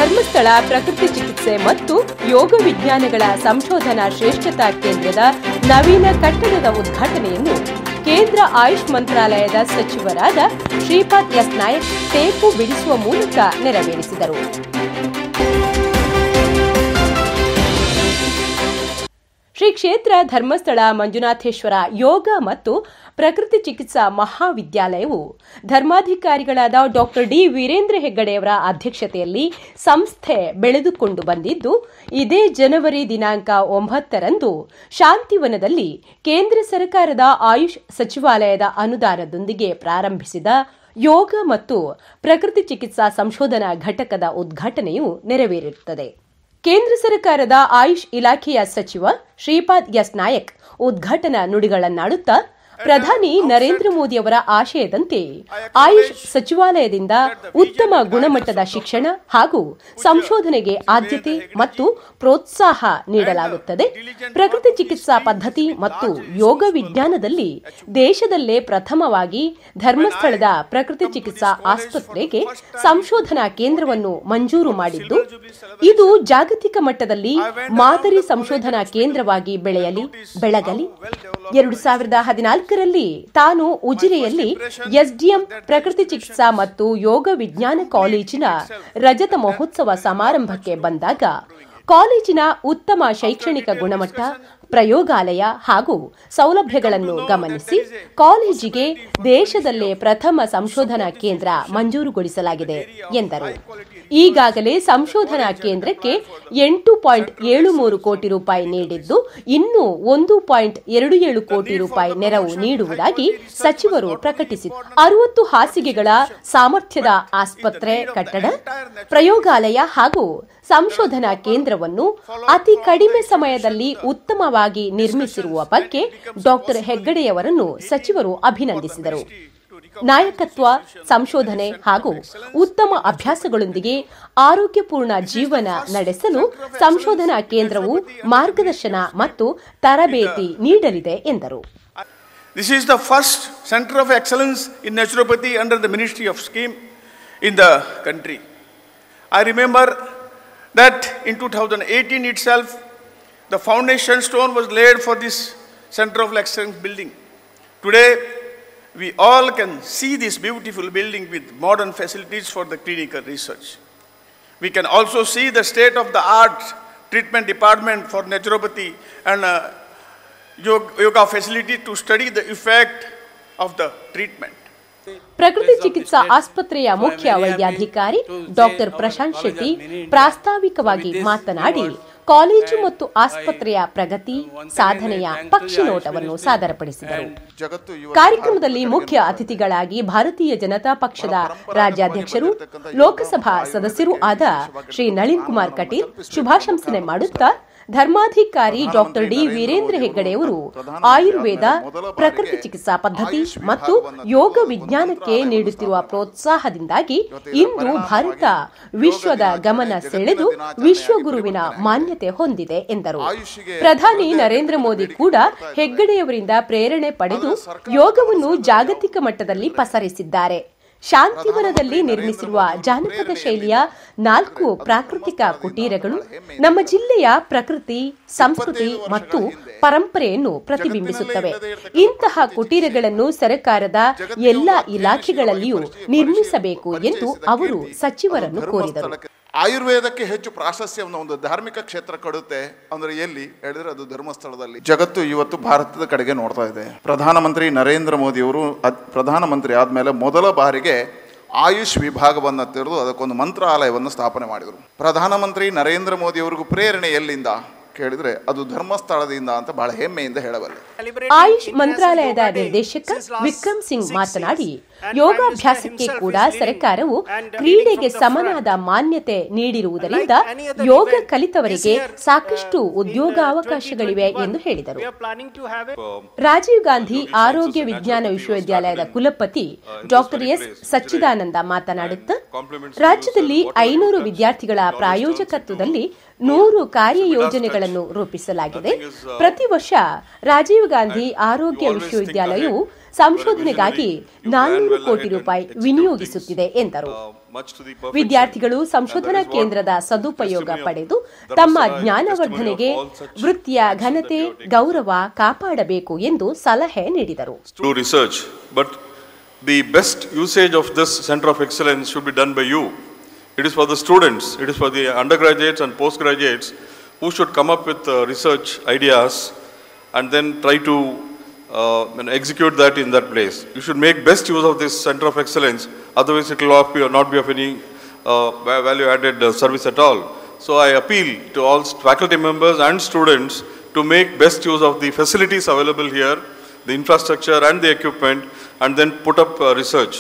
ಧರ್ಮಸ್ಥಳ ಪ್ರಕೃತಿ ಚಿಕಿತ್ಸೆ ಮತ್ತು ಯೋಗ ವಿಜ್ಞಾನಗಳ ಸಂಶೋಧನಾ ಶ್ರೇಷ್ಠತಾ ಕೇಂದ್ರದ ನವೀನ ಕಟ್ಟಡದ ಉದ್ಘಾಟನೆಯನ್ನು ಕೇಂದ್ರ ಆಯುಷ್ ಮಂತ್ರಾಲಯದ ಸಚಿವರಾದ ಶ್ರೀಪಾದ್ ಎಸ್ ನಾಯಕ್ ಟೇಪು ಬಿಡಿಸುವ ಮೂಲಕ ನೆರವೇರಿಸಿದರು. ಶ್ರೀ ಕ್ಷೇತ್ರ ಧರ್ಮಸ್ಥಳ ಮಂಜುನಾಥೇಶ್ವರ ಯೋಗ ಮತ್ತು ಪ್ರಕೃತಿ ಚಿಕಿತ್ಸಾ ಮಹಾವಿದ್ಯಾಲಯವು ಧರ್ಮಾಧಿಕಾರಿಗಳಾದ ಡಾಕ್ಟರ್ ಡಿ ವೀರೇಂದ್ರ ಹೆಗ್ಗಡೆಯವರ ಅಧ್ಯಕ್ಷತೆಯಲ್ಲಿ ಸಂಸ್ಥೆ ಬೆಳೆದುಕೊಂಡು ಬಂದಿದ್ದು, ಇದೇ ಜನವರಿ ದಿನಾಂಕ 9ರಂದು ಶಾಂತಿವನದಲ್ಲಿ ಕೇಂದ್ರ ಸರ್ಕಾರದ ಆಯುಷ್ ಸಚಿವಾಲಯದ ಅನುದಾನದೊಂದಿಗೆ ಪ್ರಾರಂಭಿಸಿದ ಯೋಗ ಮತ್ತು ಪ್ರಕೃತಿ ಚಿಕಿತ್ಸಾ ಸಂಶೋಧನಾ ಘಟಕದ ಉದ್ಘಾಟನೆಯು ನೆರವೇರಿರುತ್ತದೆ. ಕೇಂದ್ರ ಸರ್ಕಾರದ ಆಯುಷ್ ಇಲಾಖೆಯ ಸಚಿವ ಶ್ರೀಪಾದ್ ಎಸ್ ನಾಯಕ್ ಉದ್ಘಾಟನಾ ನುಡಿಗಳನ್ನಾಡುತ್ತಾ ಪ್ರಧಾನಿ ನರೇಂದ್ರ ಮೋದಿಯವರ ಆಶಯದಂತೆ ಆಯುಷ್ ಸಚಿವಾಲಯದಿಂದ ಉತ್ತಮ ಗುಣಮಟ್ಟದ ಶಿಕ್ಷಣ ಹಾಗೂ ಸಂಶೋಧನೆಗೆ ಆದ್ಯತೆ ಮತ್ತು ಪ್ರೋತ್ಸಾಹ ನೀಡಲಾಗುತ್ತದೆ. ಪ್ರಕೃತಿ ಚಿಕಿತ್ಸಾ ಪದ್ಧತಿ ಮತ್ತು ಯೋಗ ವಿಜ್ಞಾನದಲ್ಲಿ ದೇಶದಲ್ಲೇ ಪ್ರಥಮವಾಗಿ ಧರ್ಮಸ್ಥಳದ ಪ್ರಕೃತಿ ಚಿಕಿತ್ಸಾ ಆಸ್ಪತ್ರೆಗೆ ಸಂಶೋಧನಾ ಕೇಂದ್ರವನ್ನು ಮಂಜೂರು ಮಾಡಿದ್ದು, ಇದು ಜಾಗತಿಕ ಮಟ್ಟದಲ್ಲಿ ಮಾದರಿ ಸಂಶೋಧನಾ ಕೇಂದ್ರವಾಗಿ ಬೆಳಗಲಿ. 2014ರಲ್ಲಿ ತಾನು ಉಜಿರೆಯಲ್ಲಿ ಎಸ್ಡಿಎಂ ಪ್ರಕೃತಿ ಚಿಕಿತ್ಸಾ ಮತ್ತು ಯೋಗ ವಿಜ್ಞಾನ ಕಾಲೇಜಿನ ರಜತ ಮಹೋತ್ಸವ ಸಮಾರಂಭಕ್ಕೆ ಬಂದಾಗ ಕಾಲೇಜಿನ ಉತ್ತಮ ಶೈಕ್ಷಣಿಕ ಗುಣಮಟ್ಟ, ಪ್ರಯೋಗಾಲಯ ಹಾಗೂ ಸೌಲಭ್ಯಗಳನ್ನು ಗಮನಿಸಿ ಕಾಲೇಜಿಗೆ ದೇಶದಲ್ಲೇ ಪ್ರಥಮ ಸಂಶೋಧನಾ ಕೇಂದ್ರ ಮಂಜೂರುಗೊಳಿಸಲಾಗಿದೆ ಎಂದರು. ಈಗಾಗಲೇ ಸಂಶೋಧನಾ ಕೇಂದ್ರಕ್ಕೆ 8.73 ಕೋಟಿ ರೂಪಾಯಿ ನೀಡಿದ್ದು, ಇನ್ನೂ 1.27 ಕೋಟಿ ರೂಪಾಯಿ ನೆರವು ನೀಡುವುದಾಗಿ ಸಚಿವರು ಪ್ರಕಟಿಸಿದರು. 60 ಹಾಸಿಗೆಗಳ ಸಾಮರ್ಥ್ಯದ ಆಸ್ಪತ್ರೆ ಕಟ್ಟಡ, ಪ್ರಯೋಗಾಲಯ ಹಾಗೂ ಸಂಶೋಧನಾ ಕೇಂದ್ರವನ್ನು ಅತಿ ಕಡಿಮೆ ಸಮಯದಲ್ಲಿ ಉತ್ತಮವಾಗಿ ನಿರ್ಮಿಸಿರುವ ಬಗ್ಗೆ ಡಾಕ್ಟರ್ ಹೆಗ್ಗಡೆಯವರನ್ನು ಸಚಿವರು ಅಭಿನಂದಿಸಿದರು. ನಾಯಕತ್ವ, ಸಂಶೋಧನೆ ಹಾಗೂ ಉತ್ತಮ ಅಭ್ಯಾಸಗಳೊಂದಿಗೆ ಆರೋಗ್ಯಪೂರ್ಣ ಜೀವನ ನಡೆಸಲು ಸಂಶೋಧನಾ ಕೇಂದ್ರವು ಮಾರ್ಗದರ್ಶನ ಮತ್ತು ತರಬೇತಿ ನೀಡಲಿದೆ ಎಂದರು. This is the first center of excellence in naturopathy under the Ministry of Scheme in the country. I remember that in 2018 itself, the foundation stone was laid for this Center of Excellence building. Today, we all can see this beautiful building with modern facilities for the clinical research. We can also see the state-of-the-art treatment department for naturopathy and yoga facility to study the effect of the treatment. ಪ್ರಕೃತಿ ಚಿಕಿತ್ಸಾ ಆಸ್ಪತ್ರೆಯ ಮುಖ್ಯ ವೈದ್ಯಾಧಿಕಾರಿ doctor Prashant Shetty ಪ್ರಾಸ್ತಾವಿಕವಾಗಿ ಮಾತನಾಡಿ college ಮತ್ತು ಆಸ್ಪತ್ರೆಯ ಪ್ರಗತಿ ಸಾಧನೆಯ ಪಕ್ಷಿನೋಟವನ್ನು ಸಾದರಪಡಿಸಿದರು. ಕಾರ್ಯಕ್ರಮದಲ್ಲಿ ಮುಖ್ಯ ಅತಿಥಿಗಳಾಗಿ ಭಾರತೀಯ ಜನತಾ ಪಕ್ಷದ ರಾಜ್ಯಾಧ್ಯಕ್ಷರು, ಲೋಕಸಭಾ ಸದಸ್ಯರೂ ಆದ ಶ್ರೀ ನಳಿನ್ ಕುಮಾರ್ ಕಟೀಲ್ ಶುಭಾಶಂಸನೆ ಮಾಡುತ್ತಾ, ಧರ್ಮಾಧಿಕಾರಿ ಡಾಕ್ಟರ್ ಡಿ ವೀರೇಂದ್ರ ಹೆಗ್ಗಡೆಯವರು ಆಯುರ್ವೇದ, ಪ್ರಕೃತಿ ಚಿಕಿತ್ಸಾ ಪದ್ಧತಿ ಮತ್ತು ಯೋಗ ವಿಜ್ಞಾನಕ್ಕೆ ನೀಡುತ್ತಿರುವ ಪ್ರೋತ್ಸಾಹದಿಂದಾಗಿ ಇಂದು ಭಾರತ ವಿಶ್ವದ ಗಮನ ಸೆಳೆದು ವಿಶ್ವಗುರುವಿನ ಮಾನ್ಯತೆ ಹೊಂದಿದೆ ಎಂದರು. ಪ್ರಧಾನಿ ನರೇಂದ್ರ ಮೋದಿ ಕೂಡ ಹೆಗ್ಗಡೆಯವರಿಂದ ಪ್ರೇರಣೆ ಪಡೆದು ಯೋಗವನ್ನು ಜಾಗತಿಕ ಮಟ್ಟದಲ್ಲಿ ಪಸರಿಸಿದ್ದಾರೆ. ಶಾಂತಿವನದಲ್ಲಿ ನಿರ್ಮಿಸಿರುವ ಜಾನಪದ ಶೈಲಿಯ 4 ಪ್ರಾಕೃತಿಕ ಕುಟೀರಗಳು ನಮ್ಮ ಜಿಲ್ಲೆಯ ಪ್ರಕೃತಿ, ಸಂಸ್ಕೃತಿ ಮತ್ತು ಪರಂಪರೆಯನ್ನು ಪ್ರತಿಬಿಂಬಿಸುತ್ತವೆ. ಇಂತಹ ಕುಟೀರಗಳನ್ನು ಸರ್ಕಾರದ ಎಲ್ಲಾ ಇಲಾಖೆಗಳಲ್ಲಿಯೂ ನಿರ್ಮಿಸಬೇಕು ಎಂದು ಅವರು ಸಚಿವರನ್ನು ಕೋರಿದರು. ಆಯುರ್ವೇದಕ್ಕೆ ಹೆಚ್ಚು ಪ್ರಾಶಸ್ತ್ಯವನ್ನು ಒಂದು ಧಾರ್ಮಿಕ ಕ್ಷೇತ್ರ ಕೊಡುತ್ತೆ ಅಂದ್ರೆ ಎಲ್ಲಿ ಹೇಳಿದ್ರೆ ಅದು ಧರ್ಮಸ್ಥಳದಲ್ಲಿ. ಜಗತ್ತು ಇವತ್ತು ಭಾರತದ ಕಡೆಗೆ ನೋಡ್ತಾ ಇದೆ. ಪ್ರಧಾನಮಂತ್ರಿ ನರೇಂದ್ರ ಮೋದಿಯವರು ಪ್ರಧಾನಮಂತ್ರಿ ಆದಮೇಲೆ ಮೊದಲ ಬಾರಿಗೆ ಆಯುಷ್ ವಿಭಾಗವನ್ನು ತೆರೆದು ಅದಕ್ಕೊಂದು ಮಂತ್ರಾಲಯವನ್ನು ಸ್ಥಾಪನೆ ಮಾಡಿದರು. ಪ್ರಧಾನಮಂತ್ರಿ ನರೇಂದ್ರ ಮೋದಿಯವರಿಗೂ ಪ್ರೇರಣೆ ಎಲ್ಲಿಂದ ಕೇಳಿದ್ರೆ ಅದು ಧರ್ಮಸ್ಥಳದಿಂದ ಅಂತ ಬಹಳ ಹೆಮ್ಮೆಯಿಂದ ಹೇಳಬಲ್ಲೆ. ಆಯುಷ್ ಮಂತ್ರಾಲಯದ ನಿರ್ದೇಶಕ ವಿಕ್ರಮ್ ಸಿಂಗ್ ಮಾತನಾಡಿ, ಯೋಗಾಭ್ಯಾಸಕ್ಕೆ ಕೂಡ ಸರ್ಕಾರವು ಕ್ರೀಡೆಗೆ ಸಮನಾದ ಮಾನ್ಯತೆ ನೀಡಿರುವುದರಿಂದ ಯೋಗ ಕಲಿತವರಿಗೆ ಸಾಕಷ್ಟು ಉದ್ಯೋಗಾವಕಾಶಗಳಿವೆ ಎಂದು ಹೇಳಿದರು. ರಾಜೀವ್ ಗಾಂಧಿ ಆರೋಗ್ಯ ವಿಜ್ಞಾನ ವಿಶ್ವವಿದ್ಯಾಲಯದ ಕುಲಪತಿ ಡಾಕ್ಟರ್ ಎಸ್ ಸಚ್ಚಿದಾನಂದ ಮಾತನಾಡುತ್ತಾ, ರಾಜ್ಯದಲ್ಲಿ 500 ವಿದ್ಯಾರ್ಥಿಗಳ ಪ್ರಾಯೋಜಕತ್ವದಲ್ಲಿ 100 ಕಾರ್ಯಯೋಜನೆಗಳನ್ನು ರೂಪಿಸಲಾಗಿದೆ. ಪ್ರತಿ ವರ್ಷ ರಾಜೀವ್ ಗಾಂಧಿ ಆರೋಗ್ಯ ವಿಶ್ವವಿದ್ಯಾಲಯವು ಸಂಶೋಧನೆಗಾಗಿ 400 ಕೋಟಿ ರೂಪಾಯಿ ವಿನಿಯೋಗಿಸುತ್ತಿದೆ ಎಂದರು. ವಿದ್ಯಾರ್ಥಿಗಳು ಸಂಶೋಧನಾ ಕೇಂದ್ರದ ಸದುಪಯೋಗ ಪಡೆದು ತಮ್ಮ ಜ್ಞಾನವರ್ಧನೆಗೆ ವೃತ್ತಿಯ ಘನತೆ, ಗೌರವ ಕಾಪಾಡಬೇಕು ಎಂದು ಸಲಹೆ ನೀಡಿದರು. The best usage of this center of excellence should be done by you. It is for the students, it is for the undergraduates and postgraduates who should come up with research ideas and then try to execute that in that place. You should make best use of this center of excellence, otherwise it will not be of any value added service at all. So I appeal to all faculty members and students to make best use of the facilities available here, the infrastructure and the equipment, and then put up research.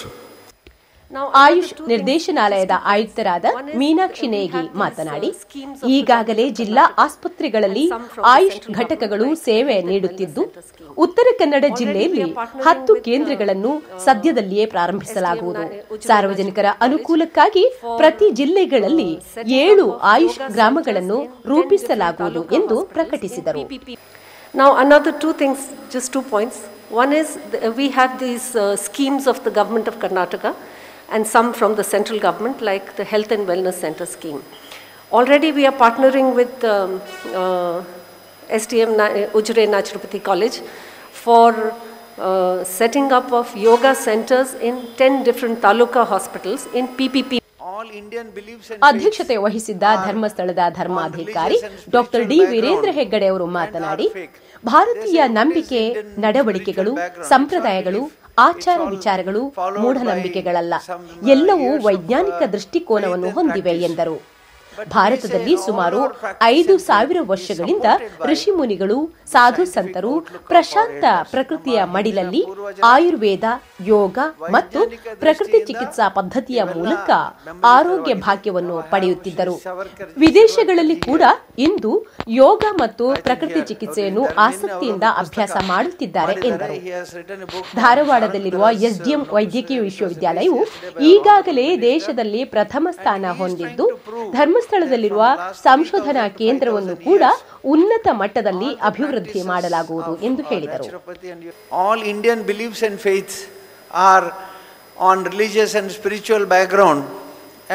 AYUSH ನಿರ್ದೇಶನಾಲಯದ ಆಯುಕ್ತರಾದ ಮೀನಾಕ್ಷಿ ನೇಗಿ ಮಾತನಾಡಿ, ಈಗಾಗಲೇ ಜಿಲ್ಲಾ ಆಸ್ಪತ್ರೆಗಳಲ್ಲಿ ಆಯುಷ್ ಘಟಕಗಳು ಸೇವೆ ನೀಡುತ್ತಿದ್ದು, ಉತ್ತರ ಕನ್ನಡ ಜಿಲ್ಲೆಯಲ್ಲಿ 10 ಕೇಂದ್ರಗಳನ್ನು ಸದ್ಯದಲ್ಲಿಯೇ ಪ್ರಾರಂಭಿಸಲಾಗುವುದು. ಸಾರ್ವಜನಿಕರ ಅನುಕೂಲಕ್ಕಾಗಿ ಪ್ರತಿ ಜಿಲ್ಲೆಗಳಲ್ಲಿ 7 ಆಯುಷ್ ಗ್ರಾಮಗಳನ್ನು ರೂಪಿಸಲಾಗುವುದು ಎಂದು ಪ್ರಕಟಿಸಿದರು. Now another 2 things, just 2 points. One is we have these schemes of the government of Karnataka and some from the central government, like the Health and Wellness Center scheme. Already we are partnering with STM Ujre Naturopathy College for setting up of yoga centers in 10 different taluka hospitals in PPP. ಅಧ್ಯಕ್ಷತೆ ವಹಿಸಿದ್ದ ಧರ್ಮಸ್ಥಳದ ಧರ್ಮಾಧಿಕಾರಿ doctor D Veerendra Heggade ಅವರು ಮಾತನಾಡಿ, ಭಾರತೀಯ ನಂಬಿಕೆ, ನಡವಳಿಕೆಗಳು, ಸಂಪ್ರದಾಯಗಳು, ಆಚಾರ ವಿಚಾರಗಳು ಮೂಢನಂಬಿಕೆಗಳಲ್ಲ, ಎಲ್ಲವೂ ವೈಜ್ಞಾನಿಕ ದೃಷ್ಟಿಕೋನವನ್ನು ಹೊಂದಿವೆ ಎಂದರು. ಭಾರತದಲ್ಲಿ ಸುಮಾರು 5,000 ವರ್ಷಗಳಿಂದ ಋಷಿಮುನಿಗಳು, ಸಾಧು ಸಂತರು ಪ್ರಶಾಂತ ಪ್ರಕೃತಿಯ ಮಡಿಲಲ್ಲಿ ಆಯುರ್ವೇದ, ಯೋಗ ಮತ್ತು ಪ್ರಕೃತಿ ಚಿಕಿತ್ಸಾ ಪದ್ಧತಿಯ ಮೂಲಕ ಆರೋಗ್ಯ ಭಾಗ್ಯವನ್ನು ಪಡೆಯುತ್ತಿದ್ದರು. ವಿದೇಶಗಳಲ್ಲಿ ಕೂಡ ಇಂದು ಯೋಗ ಮತ್ತು ಪ್ರಕೃತಿ ಚಿಕಿತ್ಸೆಯನ್ನು ಆಸಕ್ತಿಯಿಂದ ಅಭ್ಯಾಸ ಮಾಡುತ್ತಿದ್ದಾರೆ ಎಂದರು. ಧಾರವಾಡದಲ್ಲಿರುವ ಎಸ್ಡಿಎಂ ವೈದ್ಯಕೀಯ ವಿಶ್ವವಿದ್ಯಾಲಯವು ಈಗಾಗಲೇ ದೇಶದಲ್ಲಿ ಪ್ರಥಮ ಸ್ಥಾನ ಹೊಂದಿದ್ದು, ಧರ್ಮಸ್ಥಳದಲ್ಲಿರುವ ಸಂಶೋಧನಾ ಕೇಂದ್ರವನ್ನು ಕೂಡ ಉನ್ನತ ಮಟ್ಟದಲ್ಲಿ ಅಭಿವೃದ್ಧಿ ಮಾಡಲಾಗುವುದು ಎಂದು ಹೇಳಿದರು. All Indian beliefs and faiths are on religious and spiritual background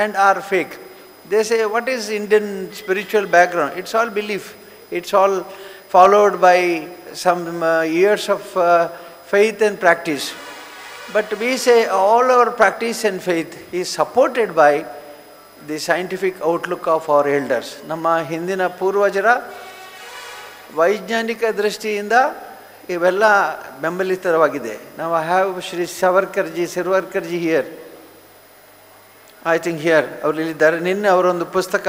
and are fake. They say, what is Indian spiritual background? It's all belief. It's all followed by some years of faith and practice. But we say all our practice and faith is supported by the scientific outlook of our elders. ನಮ್ಮ ಹಿಂದಿನ ಪೂರ್ವಜರ ವೈಜ್ಞಾನಿಕ ದೃಷ್ಟಿಯಿಂದ ಇವೆಲ್ಲ ಬೆಂಬಲಿತವಾಗಿದೆ. ನಾವು have Shri ಸಿರ್ವರ್ಕರ್ಜಿ here, I think here ಅವರು ಇಲ್ಲಿದ್ದಾರೆ. ನಿನ್ನೆ ಅವರೊಂದು ಪುಸ್ತಕ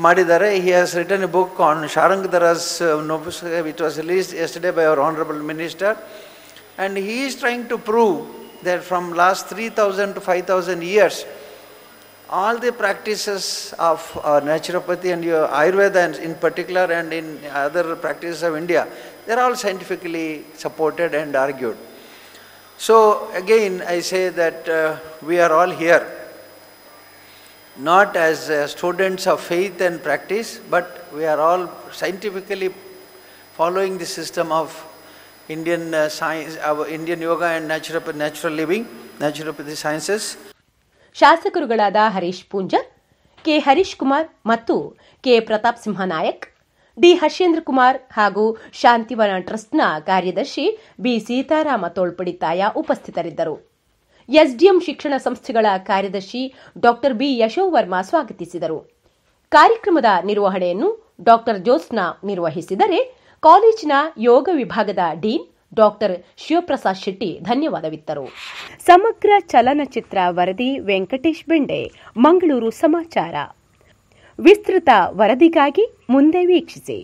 ಮಾಡಿದ್ದಾರೆ. He has written a book on ಶಾರಂಗಧರಸ್. It was released yesterday by our honourable minister, and he is trying to prove that from last 3,000 to 5,000 years all the practices of naturopathy and Ayurveda in particular, and in other practices of India, they are all scientifically supported and argued. So again I say that we are all here not as students of faith and practice, but we are all scientifically following the system of Indian science, our Indian yoga and natural living, naturopathy sciences. ಶಾಸಕರುಗಳಾದ ಹರೀಶ್ ಪೂಂಜರ್, K Harish Kumar ಮತ್ತು K Pratap Simha Nayak, D Harshendra Kumar ಹಾಗೂ ಶಾಂತಿವನ ಟ್ರಸ್ಟ್ನ ಕಾರ್ಯದರ್ಶಿ B Seetharama ತೋಳ್ಪಡಿತಾಯ ಉಪಸ್ಥಿತರಿದ್ದರು. SDM ಶಿಕ್ಷಣ ಸಂಸ್ಥೆಗಳ ಕಾರ್ಯದರ್ಶಿ ಡಾಕ್ಟರ್ ಬಿ ಯಶೋವರ್ಮ ಸ್ವಾಗತಿಸಿದರು. ಕಾರ್ಯಕ್ರಮದ ನಿರ್ವಹಣೆಯನ್ನು ಡಾಕ್ಟರ್ ಜ್ಯೋತ್ಸ್ನಾ ನಿರ್ವಹಿಸಿದರೆ, ಕಾಲೇಜಿನ ಯೋಗ ವಿಭಾಗದ ಡೀನ್ ಡಾಕ್ಟರ್ ಶಿವಪ್ರಸಾದ್ ಶೆಟ್ಟಿ ಧನ್ಯವಾದವಿತ್ತರು. ಸಮಗ್ರ ಚಲನಚಿತ್ರ ವರದಿ ವೆಂಕಟೇಶ್ ಬೆಂಡೆ, ಮಂಗಳೂರು ಸಮಾಚಾರ. ವಿಸ್ತೃತ ವರದಿಗಾಗಿ ಮುಂದೆ ವೀಕ್ಷಿಸಿ.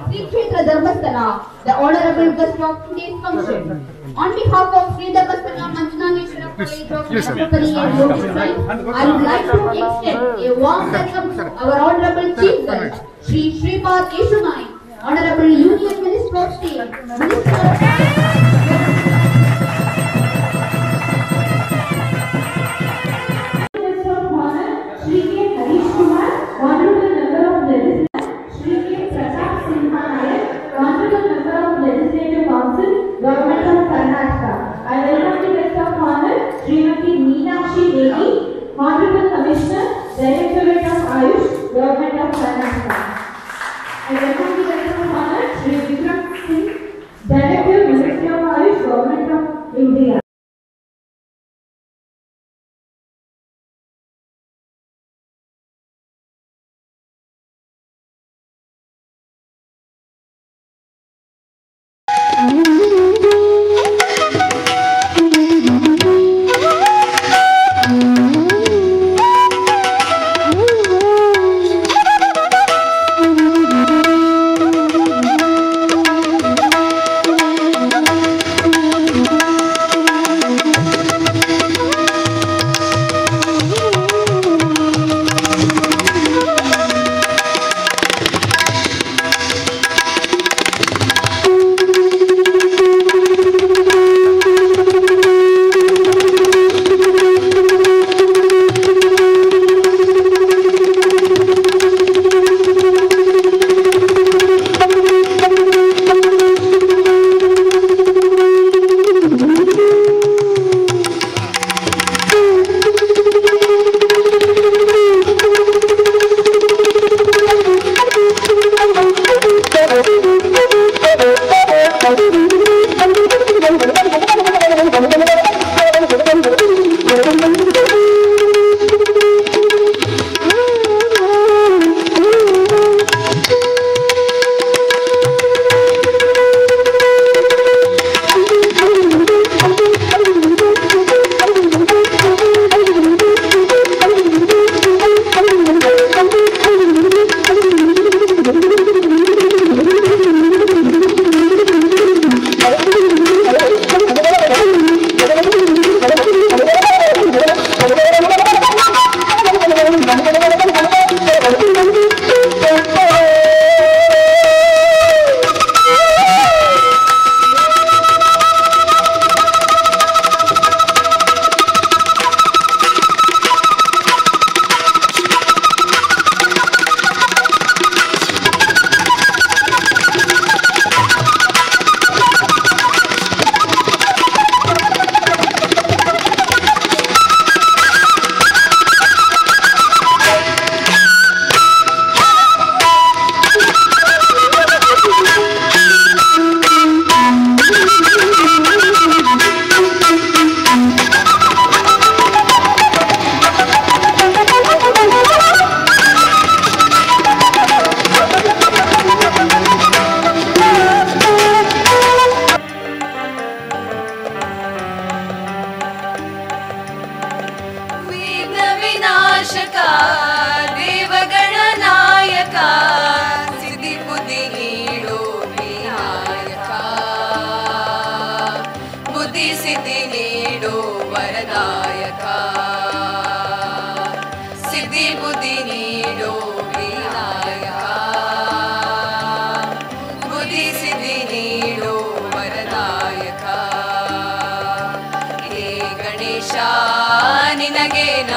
Sri Kshetra Dharmasthala, the honorable guest of today's function. On behalf of Sri Dharmasthala Manjunaneshwara College of Naturopathy and Yoga Science, I would like to extend a warm welcome to our honorable chief guest, Sri Shripad Yeshunai, honorable Union Minister of State, Minister of Government of Karnataka. I welcome the guest of honor, Srimati Meenakshi Devi, Honorable Commissioner, Directorate of Ayush, Government of Karnataka. I welcome the guest of honor, Sri Vikram Singh, Director, Ministry of Ayush, Government of India.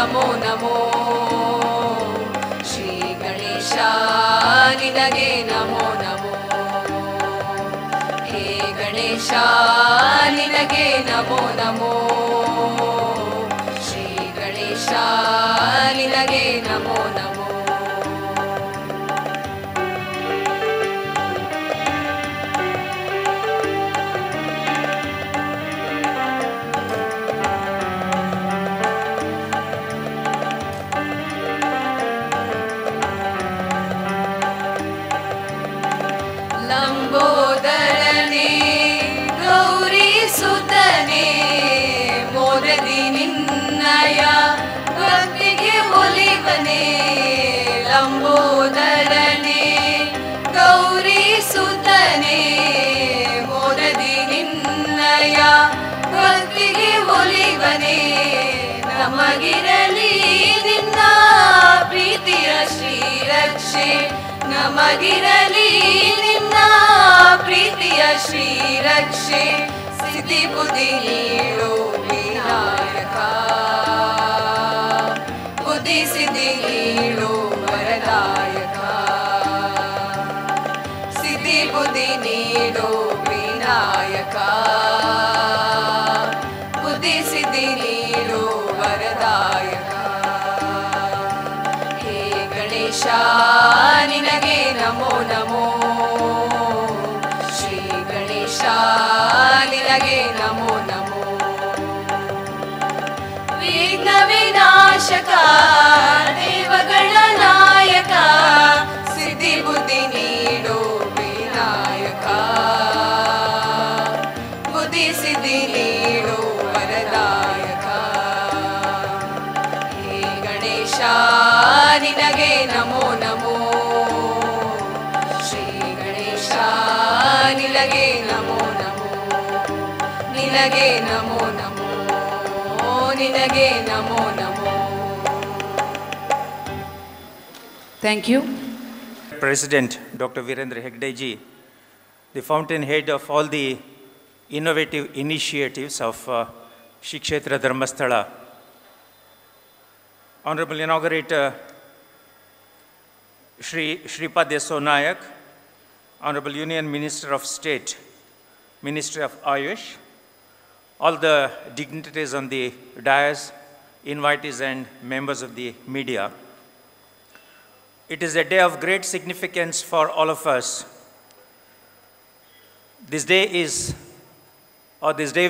Namo Namo Shri Ganesh निनगे Namo Namo हे गणेश निनगे नमो नमो श्री गणेश निनगे नमो नमो लंबोदरने गौरी सुतने मोरदी निन्नय भक्तिगे ಒಲಿವನೆ लंबोदरने गौरी सुतने ರಕ್ಷೆ ನಮಗಿರಲಿ ನಿನ್ನ ಪ್ರೀತಿಯ ಶ್ರೀರಕ್ಷೆ ಸ್ಥಿತಿ ಬುದ್ಧಿ ನೀಡೋ ವಿನಾಯಕ ಬುದ್ಧಿ ಸಿದ್ಧಿ ನೀಡೋ ವರದಾಯಕ ಸಿದ್ಧಿ ಬುದ್ಧಿ ನೀಡೋ ವಿನಾಯಕ ಬುದ್ಧಿ ಸಿದ್ಧಿ ನೀಡೋ ವರದಾಯಕ ಹೇ ಗಣೇಶ ನಿನಗೆ ನಮೋ ನಮೋ ಶ್ರೀ ಗಣೇಶ ನಿನಗೆ ನಮೋ ನಮೋ ವಿಘ್ನ ವಿನಾಶಕ ದೇವಗಳ ನಾಯಕ ಸಿದ್ಧಿ ಬುದ್ಧಿ ನೀಡೋ ವಿನಾಯಕ ಬುದ್ಧಿ ಸಿದ್ಧಿ ನೀಡೋ ವರದಾಯಕ ಹೇ ಗಣೇಶ ನಿನಗೆ ನಮೋ ನಮೋ ಶ್ರೀ ಗಣೇಶ ನಿನಗೆ ನಮೋ ನಮೋ ನಿನಗೆ ನಮೋ ನಮೋ ನಿನಗೆ ನಮೋ ನಮೋ. Thank you. President Dr. Virendra Hegde ji, the fountainhead of all the innovative initiatives of Shri Kshetra Dharmasthala. Honorable Inaugurator Shri Shripad Yesso Nayak, Honorable Union Minister of State, Ministry of Ayush, all the dignitaries on the dais, invitees and members of the media. It is a day of great significance for all of us. This day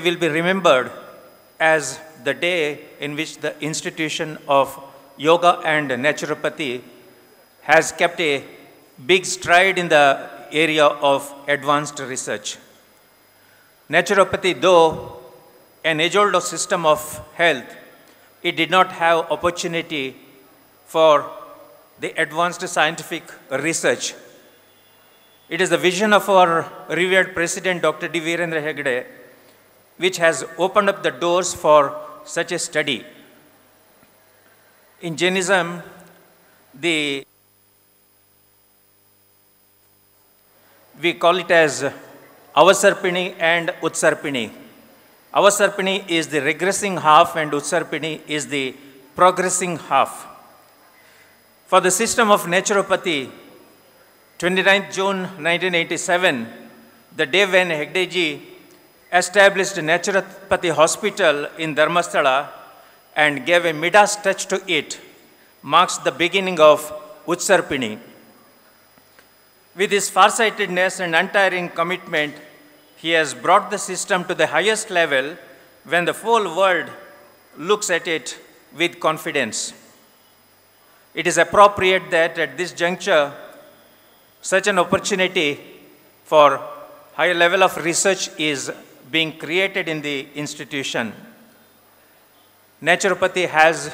will be remembered as the day in which the institution of yoga and naturopathy has kept a big stride in the area of advanced research. Naturopathy, though an age-old system of health, it did not have opportunity for the advanced scientific research. It is the vision of our revered President Dr. D. Virendra Hegde which has opened up the doors for such a study. In Jainism, we call it as Avasarpini and Utsarpini. Avasarpini is the regressing half and Utsarpini is the progressing half. For the system of naturopathy, 29th June 1987, the day when Hegde ji established a naturopathy hospital in Dharmasthala and gave a Midas touch to it, marks the beginning of Utsarpini. With his farsightedness and untiring commitment, he has brought the system to the highest level when the whole world looks at it with confidence. It is appropriate that at this juncture, such an opportunity for high level of research is being created in the institution. Naturopathy has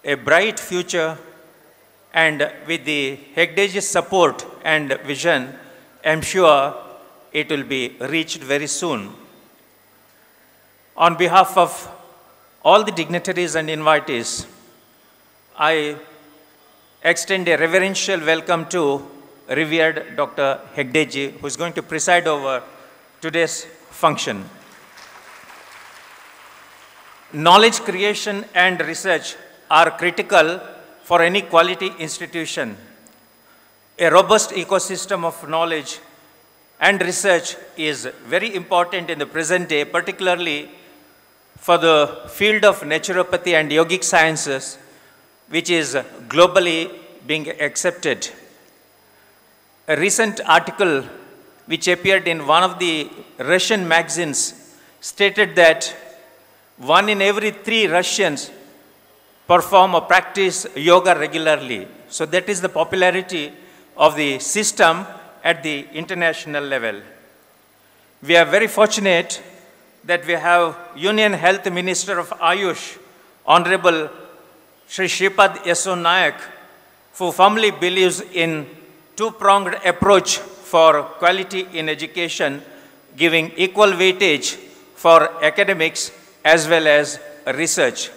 a bright future, and with the Hegdeji's support and vision, I am sure it will be reached very soon. On behalf of all the dignitaries and invitees, I extend a reverential welcome to revered Dr. Hegde ji, who is going to preside over today's function. Knowledge creation and research are critical for any quality institution. A robust ecosystem of knowledge and research is very important in the present day, particularly for the field of naturopathy and yogic sciences, which is globally being accepted. A recent article which appeared in one of the Russian magazines stated that 1 in every 3 Russians perform or practice yoga regularly. So that is the popularity of the system at the international level. We are very fortunate that we have Union Health Minister of Ayush, Honorable Shri Shripad Yesso Nayak, who firmly believes in two-pronged approach for quality in education, giving equal weightage for academics as well as research.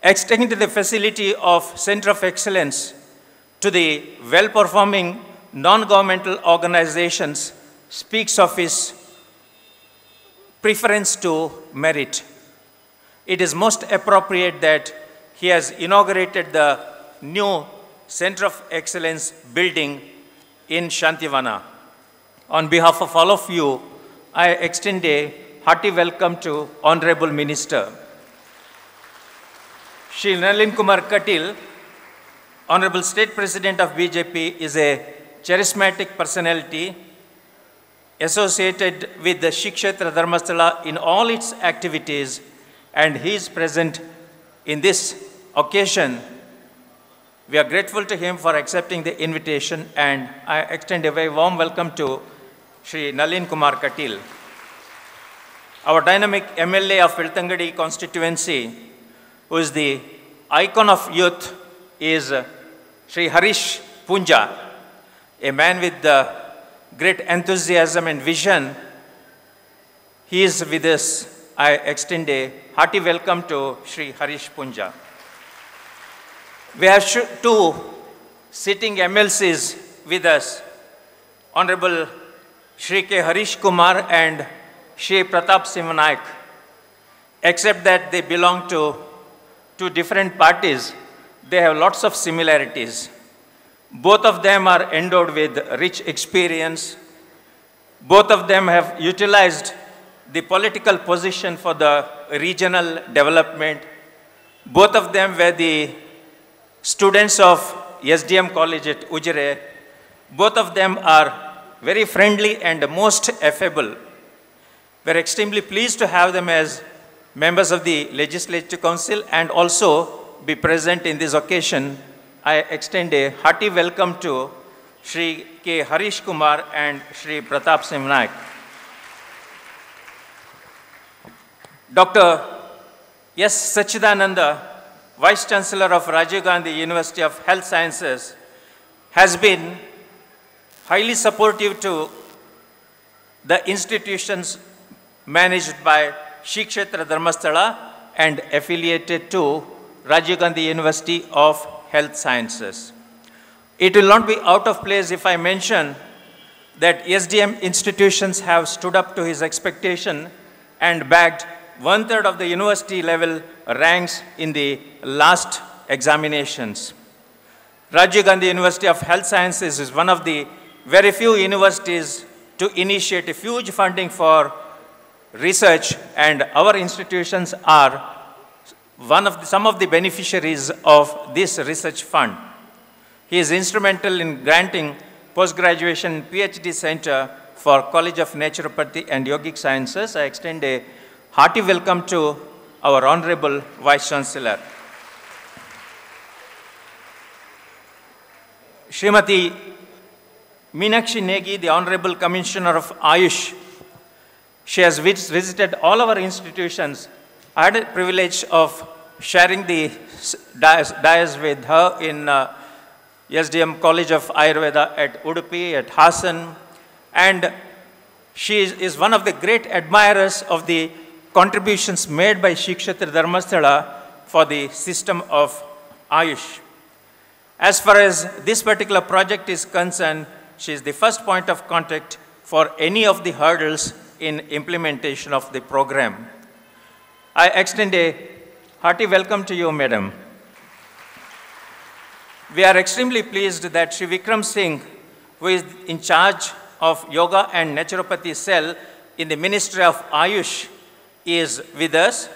Extending the facility of Center of Excellence to the well-performing non-governmental organizations speaks of his preference to merit. It is most appropriate that he has inaugurated the new Center of Excellence building in Shantivana. On behalf of all of you, I extend a hearty welcome to Honorable Minister. Shri Nalin Kumar Katil, Honorable State President of BJP, is a charismatic personality associated with the Shri Kshetra Dharmasthala in all its activities, and he is present in this occasion. We are grateful to him for accepting the invitation, and I extend a very warm welcome to Shri Nalin Kumar Katil. Our dynamic MLA of Velthangadi constituency, who is the icon of youth, is Shri Harish Punja, a man with great enthusiasm and vision. He is with us. I extend a hearty welcome to Shri Harish Punja. We have two sitting MLCs with us, Honorable Shri K. Harish Kumar and Shri Pratap Singh Naik. Except that they belong to two different parties, they have lots of similarities. Both of them are endowed with rich experience. Both of them have utilized the political position for the regional development. Both of them were the students of SDM College at Ujire. Both of them are very friendly and most affable. We are extremely pleased to have them as members of the Legislative Council and also be present in this occasion. I extend a hearty welcome to Shri K. Harish Kumar and Shri Pratap Singh Naik. Dr. S. Sachidananda, Vice Chancellor of Rajiv Gandhi University of Health Sciences, has been highly supportive to the institutions managed by Shri Kshetra Dharmasthala and affiliated to Rajiv Gandhi University of Health Sciences. It will not be out of place if I mention that SDM institutions have stood up to his expectation and bagged 1/3 of the university level ranks in the last examinations. Rajiv Gandhi University of Health Sciences is one of the very few universities to initiate a huge funding for research, and our institutions are some of the beneficiaries of this research fund. He is instrumental in granting post-graduation PhD Center for College of Naturopathy and Yogic Sciences. I extend a hearty welcome to our Honorable Vice Chancellor. Srimati Meenakshi Negi, the Honorable Commissioner of Ayush, she has visited all our institutions. I had a privilege of sharing the dais with her in SDM College of Ayurveda at Udupi, at Hassan, and she is one of the great admirers of the contributions made by Shri Kshetra Dharmasthala for the system of Ayush. As far as this particular project is concerned, she is the first point of contact for any of the hurdles in implementation of the program. I extend a hearty welcome to you, Madam. We are extremely pleased that Shri Vikram Singh, who is in charge of Yoga and Naturopathy cell in the Ministry of Ayush, is with us.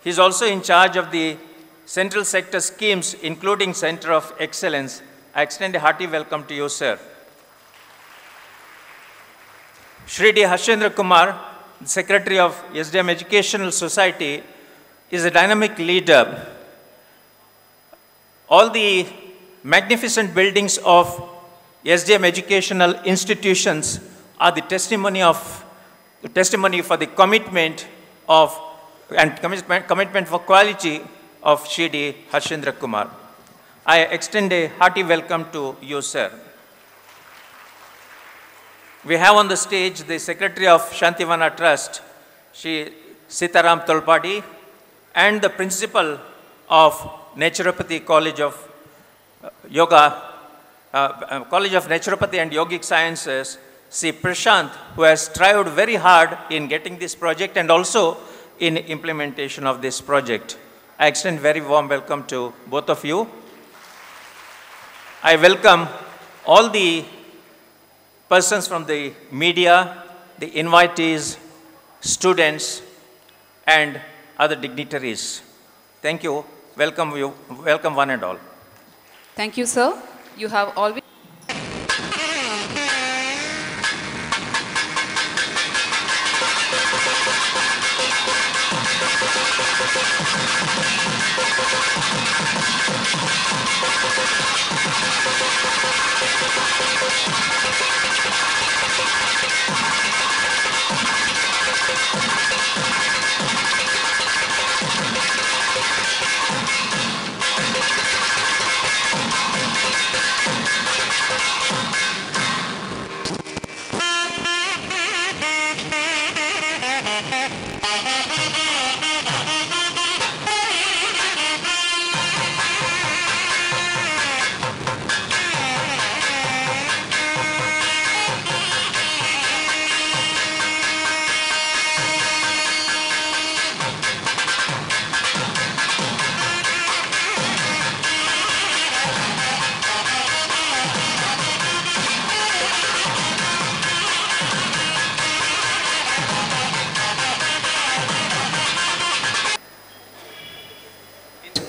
He is also in charge of the central sector schemes, including Center of Excellence. I extend a hearty welcome to you, sir. Shri D. Hashendra Kumar, Secretary of SDM Educational Society, is a dynamic leader. All the magnificent buildings of SDM educational institutions are the testimony for the commitment for quality of Shri D. Hashendra Kumar. I extend a hearty welcome to you, sir. We have on the stage the Secretary of Shantivana Trust, Shri Sitaram Tolpadi, and the Principal of Naturopathy College of Yoga, College of Naturopathy and Yogic Sciences, Sri Prashant, who has strived very hard in getting this project and also in implementation of this project. I extend very warm welcome to both of you. I welcome all the persons from the media, the invitees, students, and other dignitaries. Thank you. Welcome you. Welcome one and all. Thank you, sir. You have always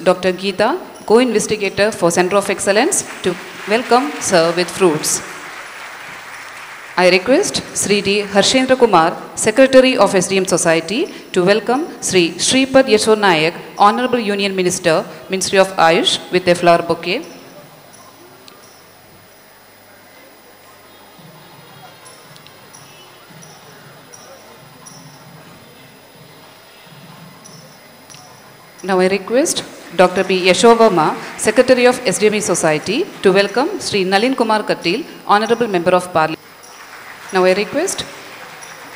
Dr. Geeta, co-investigator for Center of Excellence, to welcome Sir with fruits. I request Sri D. Harshendra Kumar, Secretary of SDM Society, to welcome Sri Shripad Yashwar Nayak, Honorable Union Minister, Ministry of Ayush, with a flower bouquet. Now I request Dr. B. Yashovarma, Secretary of SDME Society, to welcome Sri Nalin Kumar Kattil, Honorable Member of Parliament. Now I request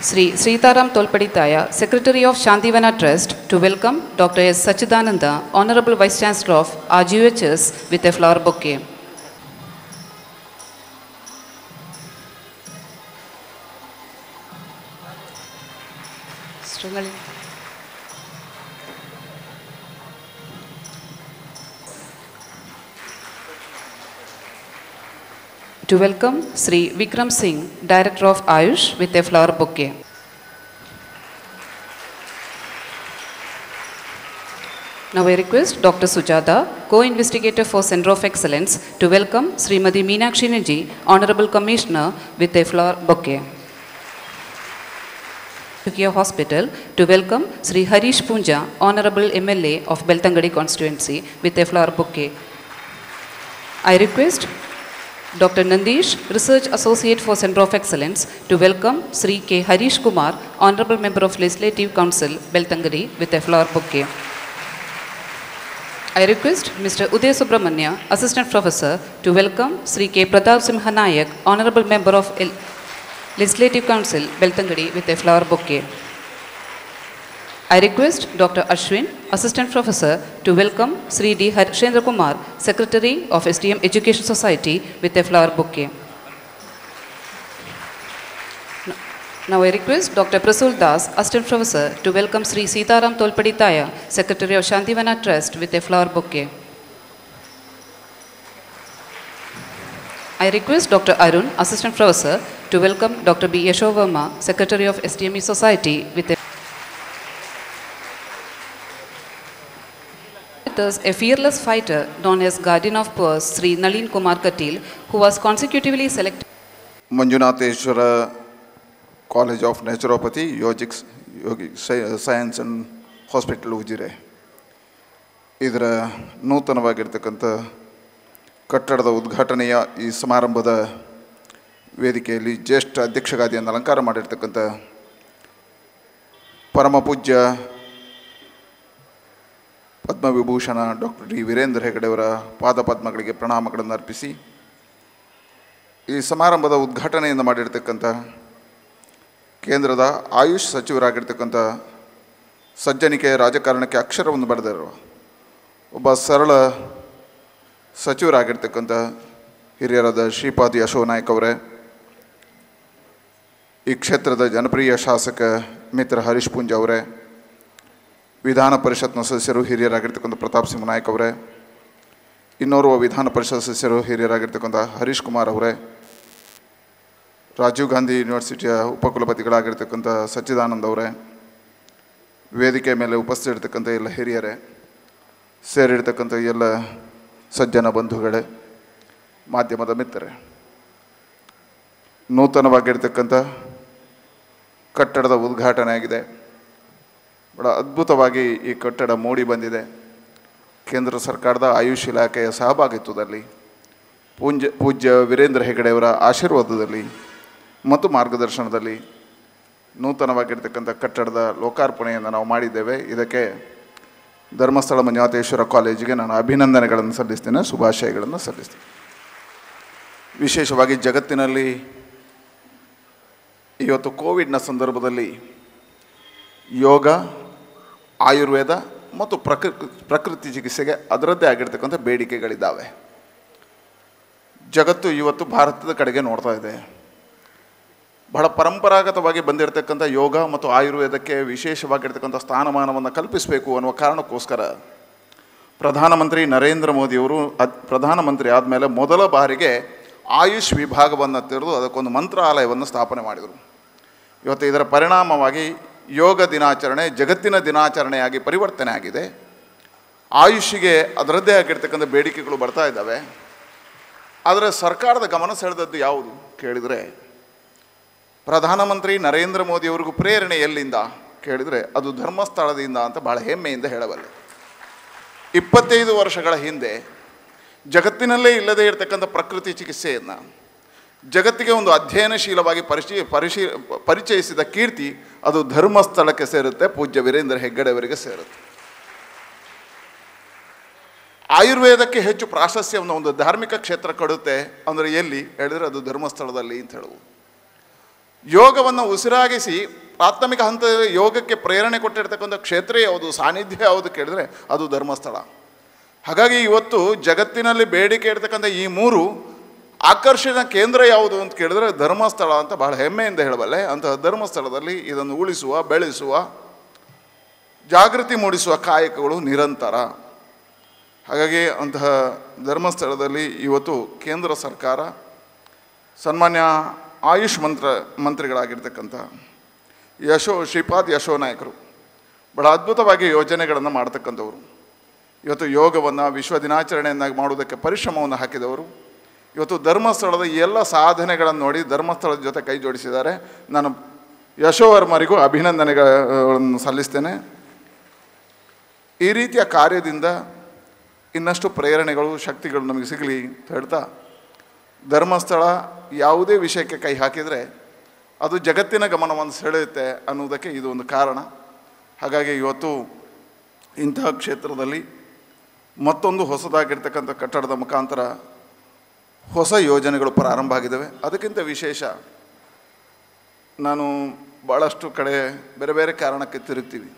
Sri Sritaram Tolpaditaya, Secretary of Shantivana Trust, to welcome Dr. S. Sachidananda, Honorable Vice Chancellor of RGUHS, with a flower bouquet. To welcome Sri Vikram Singh, Director of Ayush, with a flower bouquet. Now I request Dr. Sujata, co-investigator for Center of Excellence, to welcome Srimati Meenakshi Niji, Honorable Commissioner, with a flower bouquet. Tukia Hospital, to welcome Sri Harish Punja, Honorable MLA of Beltangadi constituency, with a flower bouquet. I request Dr. Nandish, Research Associate for Center of Excellence, to welcome Sri K. Harish Kumar, Honorable Member of Legislative Council, Beltangadi, with a flower bouquet. I request Mr. Uday Subramanya, Assistant Professor, to welcome Sri K. Pratap Simha Nayak, Honorable Member of Legislative Council, Beltangadi, with a flower bouquet. I request Dr. Ashwin, Assistant Professor, to welcome Sri D. Harshendra Kumar, Secretary of SDM Education Society, with a flower bouquet. Now I request Dr. Prasul Das, Assistant Professor, to welcome Sri Sitaram Tolpaditaya, Secretary of Shantivana Trust, with a flower bouquet. I request Dr. Arun, Assistant Professor, to welcome Dr. B. Yashovarma, Secretary of SDME Society, with a a fearless fighter known as Guardian of Poor, Sri Nalin Kumar Kattil, who was consecutively selected. Manjunatheshwara College of Naturopathy, Yogic Science and Hospital Ujire. ಇದರ ನೂತನವಾಗಿರ್ತಕ್ಕಂಥ ಕಟ್ಟಡದ ಉದ್ಘಾಟನೆಯ ಈ ಸಮಾರಂಭದ ವೇದಿಕೆಯಲ್ಲಿ ಜ್ಯೇಷ್ಠ ಅಧ್ಯಕ್ಷಗಾದಿಯನ್ನು ಅಲಂಕಾರ ಮಾಡಿರ್ತಕ್ಕಂಥ ಪರಮ ಪೂಜ್ಯ Padma Vibhushan doctor D Veerendra ಹೆಗಡೆಯವರ ಪಾದಪದ್ಮಗಳಿಗೆ ಪ್ರಣಾಮಗಳನ್ನು ಅರ್ಪಿಸಿ ಈ ಸಮಾರಂಭದ ಉದ್ಘಾಟನೆಯನ್ನು ಮಾಡಿರ್ತಕ್ಕಂಥ ಕೇಂದ್ರದ ಆಯುಷ್ ಸಚಿವರಾಗಿರ್ತಕ್ಕಂಥ ಸಜ್ಜನಿಕೆಯ ರಾಜಕಾರಣಕ್ಕೆ ಅಕ್ಷರವನ್ನು ಬರೆದಿರುವ ಒಬ್ಬ ಸರಳ ಸಚಿವರಾಗಿರ್ತಕ್ಕಂಥ ಹಿರಿಯರಾದ ಶ್ರೀಪಾದ್ ಯಶೋ ನಾಯ್ಕ್ ಅವರೇ, ಈ ಕ್ಷೇತ್ರದ ಜನಪ್ರಿಯ ಶಾಸಕ ಮಿತ್ರ ಹರೀಶ್ ಪುಂಜ ಅವರೇ, ವಿಧಾನ ಪರಿಷತ್ನ ಸದಸ್ಯರು ಹಿರಿಯರಾಗಿರ್ತಕ್ಕಂಥ ಪ್ರತಾಪ್ ಸಿಂಹ ನಾಯ್ಕ್ ಅವರೇ, ಇನ್ನೋರ್ವ ವಿಧಾನ ಪರಿಷತ್ ಸದಸ್ಯರು ಹಿರಿಯರಾಗಿರ್ತಕ್ಕಂಥ ಹರೀಶ್ ಕುಮಾರ್ ಅವರೇ, ರಾಜೀವ್ ಗಾಂಧಿ ಯೂನಿವರ್ಸಿಟಿಯ ಉಪಕುಲಪತಿಗಳಾಗಿರ್ತಕ್ಕಂಥ ಸಚ್ಚಿದಾನಂದ್ ಅವರೇ, ವೇದಿಕೆ ಮೇಲೆ ಉಪಸ್ಥಿತಿರ್ತಕ್ಕಂಥ ಎಲ್ಲ ಹಿರಿಯರೇ, ಸೇರಿರ್ತಕ್ಕಂಥ ಎಲ್ಲ ಸಜ್ಜನ ಬಂಧುಗಳೇ, ಮಾಧ್ಯಮದ ಮಿತ್ರರೇ, ನೂತನವಾಗಿರ್ತಕ್ಕಂಥ ಕಟ್ಟಡದ ಉದ್ಘಾಟನೆ ಆಗಿದೆ. ಬಹಳ ಅದ್ಭುತವಾಗಿ ಈ ಕಟ್ಟಡ ಮೂಡಿ ಬಂದಿದೆ. ಕೇಂದ್ರ ಸರ್ಕಾರದ ಆಯುಷ್ ಇಲಾಖೆಯ ಸಹಭಾಗಿತ್ವದಲ್ಲಿ, ಪೂಜ್ಯ ವೀರೇಂದ್ರ ಹೆಗಡೆಯವರ ಆಶೀರ್ವಾದದಲ್ಲಿ ಮತ್ತು ಮಾರ್ಗದರ್ಶನದಲ್ಲಿ ನೂತನವಾಗಿರ್ತಕ್ಕಂಥ ಕಟ್ಟಡದ ಲೋಕಾರ್ಪಣೆಯನ್ನು ನಾವು ಮಾಡಿದ್ದೇವೆ. ಇದಕ್ಕೆ ಧರ್ಮಸ್ಥಳ ಮಂಜುನಾಥೇಶ್ವರ ಕಾಲೇಜಿಗೆ ನಾನು ಅಭಿನಂದನೆಗಳನ್ನು ಸಲ್ಲಿಸ್ತೇನೆ, ಶುಭಾಶಯಗಳನ್ನು ಸಲ್ಲಿಸ್ತೇನೆ. ವಿಶೇಷವಾಗಿ ಜಗತ್ತಿನಲ್ಲಿ ಇವತ್ತು ಕೋವಿಡ್ನ ಸಂದರ್ಭದಲ್ಲಿ ಯೋಗ, ಆಯುರ್ವೇದ ಮತ್ತು ಪ್ರಕೃತಿ ಚಿಕಿತ್ಸೆಗೆ ಅದರದ್ದೇ ಆಗಿರ್ತಕ್ಕಂಥ ಬೇಡಿಕೆಗಳಿದ್ದಾವೆ. ಜಗತ್ತು ಇವತ್ತು ಭಾರತದ ಕಡೆಗೆ ನೋಡ್ತಾ ಇದೆ. ಬಹಳ ಪರಂಪರಾಗತವಾಗಿ ಬಂದಿರತಕ್ಕಂಥ ಯೋಗ ಮತ್ತು ಆಯುರ್ವೇದಕ್ಕೆ ವಿಶೇಷವಾಗಿರ್ತಕ್ಕಂಥ ಸ್ಥಾನಮಾನವನ್ನು ಕಲ್ಪಿಸಬೇಕು ಅನ್ನುವ ಕಾರಣಕ್ಕೋಸ್ಕರ ಪ್ರಧಾನಮಂತ್ರಿ ನರೇಂದ್ರ ಮೋದಿಯವರು ಪ್ರಧಾನಮಂತ್ರಿ ಆದಮೇಲೆ ಮೊದಲ ಬಾರಿಗೆ ಆಯುಷ್ ವಿಭಾಗವನ್ನು ತೆರೆದು ಅದಕ್ಕೊಂದು ಮಂತ್ರಾಲಯವನ್ನು ಸ್ಥಾಪನೆ ಮಾಡಿದರು. ಇವತ್ತು ಇದರ ಪರಿಣಾಮವಾಗಿ ಯೋಗ ದಿನಾಚರಣೆ ಜಗತ್ತಿನ ದಿನಾಚರಣೆಯಾಗಿ ಪರಿವರ್ತನೆ ಆಗಿದೆ. ಆಯುಷಿಗೆ ಅದರದ್ದೇ ಆಗಿರ್ತಕ್ಕಂಥ ಬೇಡಿಕೆಗಳು ಬರ್ತಾ ಇದ್ದಾವೆ. ಆದರೆ ಸರ್ಕಾರದ ಗಮನ ಸೆಳೆದದ್ದು ಯಾವುದು ಕೇಳಿದರೆ, ಪ್ರಧಾನಮಂತ್ರಿ ನರೇಂದ್ರ ಮೋದಿಯವರಿಗೂ ಪ್ರೇರಣೆ ಎಲ್ಲಿಂದ ಕೇಳಿದರೆ ಅದು ಧರ್ಮಸ್ಥಳದಿಂದ ಅಂತ ಭಾಳ ಹೆಮ್ಮೆಯಿಂದ ಹೇಳಬಲ್ಲೆ. 25 ವರ್ಷಗಳ ಹಿಂದೆ ಜಗತ್ತಿನಲ್ಲೇ ಇಲ್ಲದೇ ಇರತಕ್ಕಂಥ ಪ್ರಕೃತಿ ಚಿಕಿತ್ಸೆಯನ್ನು ಜಗತ್ತಿಗೆ ಒಂದು ಅಧ್ಯಯನಶೀಲವಾಗಿ ಪರಿಚಯಿಸಿದ ಕೀರ್ತಿ ಅದು ಧರ್ಮಸ್ಥಳಕ್ಕೆ ಸೇರುತ್ತೆ, ಪೂಜ್ಯ ವೀರೇಂದ್ರ ಹೆಗ್ಗಡೆಯವರಿಗೆ ಸೇರುತ್ತೆ. ಆಯುರ್ವೇದಕ್ಕೆ ಹೆಚ್ಚು ಪ್ರಾಶಸ್ತ್ಯವನ್ನು ಒಂದು ಧಾರ್ಮಿಕ ಕ್ಷೇತ್ರ ಕೊಡುತ್ತೆ ಅಂದರೆ ಎಲ್ಲಿ ಹೇಳಿದರೆ ಅದು ಧರ್ಮಸ್ಥಳದಲ್ಲಿ ಅಂತ ಹೇಳುವುದು. ಯೋಗವನ್ನು ಉಸಿರಾಗಿಸಿ ಪ್ರಾಥಮಿಕ ಹಂತದಲ್ಲಿ ಯೋಗಕ್ಕೆ ಪ್ರೇರಣೆ ಕೊಟ್ಟಿರ್ತಕ್ಕಂಥ ಕ್ಷೇತ್ರ ಯಾವುದು, ಸಾನ್ನಿಧ್ಯ ಯಾವುದು ಕೇಳಿದರೆ ಅದು ಧರ್ಮಸ್ಥಳ. ಹಾಗಾಗಿ ಇವತ್ತು ಜಗತ್ತಿನಲ್ಲಿ ಬೇಡಿಕೆ ಇರ್ತಕ್ಕಂಥ ಈ 3 ಆಕರ್ಷಣಾ ಕೇಂದ್ರ ಯಾವುದು ಅಂತ ಕೇಳಿದರೆ ಧರ್ಮಸ್ಥಳ ಅಂತ ಬಹಳ ಹೆಮ್ಮೆಯಿಂದ ಹೇಳಬಲ್ಲೆ. ಅಂತಹ ಧರ್ಮಸ್ಥಳದಲ್ಲಿ ಇದನ್ನು ಉಳಿಸುವ, ಬೆಳೆಸುವ, ಜಾಗೃತಿ ಮೂಡಿಸುವ ಕಾಯಕಗಳು ನಿರಂತರ. ಹಾಗಾಗಿ ಅಂತಹ ಧರ್ಮಸ್ಥಳದಲ್ಲಿ ಇವತ್ತು ಕೇಂದ್ರ ಸರ್ಕಾರ ಸನ್ಮಾನ್ಯ ಆಯುಷ್ ಮಂತ್ರಿಗಳಾಗಿರ್ತಕ್ಕಂಥ ಶ್ರೀಪಾದ್ ಯಶೋ ನಾಯ್ಕರು ಬಹಳ ಅದ್ಭುತವಾಗಿ ಯೋಜನೆಗಳನ್ನು ಮಾಡ್ತಕ್ಕಂಥವರು. ಇವತ್ತು ಯೋಗವನ್ನು ವಿಶ್ವ ದಿನಾಚರಣೆಯನ್ನಾಗಿ ಮಾಡುವುದಕ್ಕೆ ಪರಿಶ್ರಮವನ್ನು ಹಾಕಿದವರು. ಇವತ್ತು ಧರ್ಮಸ್ಥಳದ ಎಲ್ಲ ಸಾಧನೆಗಳನ್ನು ನೋಡಿ ಧರ್ಮಸ್ಥಳದ ಜೊತೆ ಕೈ ಜೋಡಿಸಿದ್ದಾರೆ. ನಾನು ಯಶೋವರ್ಮರಿಗೂ ಅಭಿನಂದನೆಗಳನ್ನು ಸಲ್ಲಿಸ್ತೇನೆ. ಈ ರೀತಿಯ ಕಾರ್ಯದಿಂದ ಇನ್ನಷ್ಟು ಪ್ರೇರಣೆಗಳು, ಶಕ್ತಿಗಳು ನಮಗೆ ಸಿಗಲಿ ಅಂತ ಹೇಳ್ತಾ, ಧರ್ಮಸ್ಥಳ ಯಾವುದೇ ವಿಷಯಕ್ಕೆ ಕೈ ಹಾಕಿದರೆ ಅದು ಜಗತ್ತಿನ ಗಮನವನ್ನು ಸೆಳೆಯುತ್ತೆ ಅನ್ನುವುದಕ್ಕೆ ಇದು ಒಂದು ಕಾರಣ. ಹಾಗಾಗಿ ಇವತ್ತು ಇಂತಹ ಕ್ಷೇತ್ರದಲ್ಲಿ ಮತ್ತೊಂದು ಹೊಸದಾಗಿರ್ತಕ್ಕಂಥ ಕಟ್ಟಡದ ಮುಖಾಂತರ ಹೊಸ ಯೋಜನೆಗಳು ಪ್ರಾರಂಭ ಆಗಿದ್ದಾವೆ. ಅದಕ್ಕಿಂತ ವಿಶೇಷ, ನಾನು ಭಾಳಷ್ಟು ಕಡೆ ಬೇರೆ ಬೇರೆ ಕಾರಣಕ್ಕೆ ತಿರುಗ್ತೀವಿ.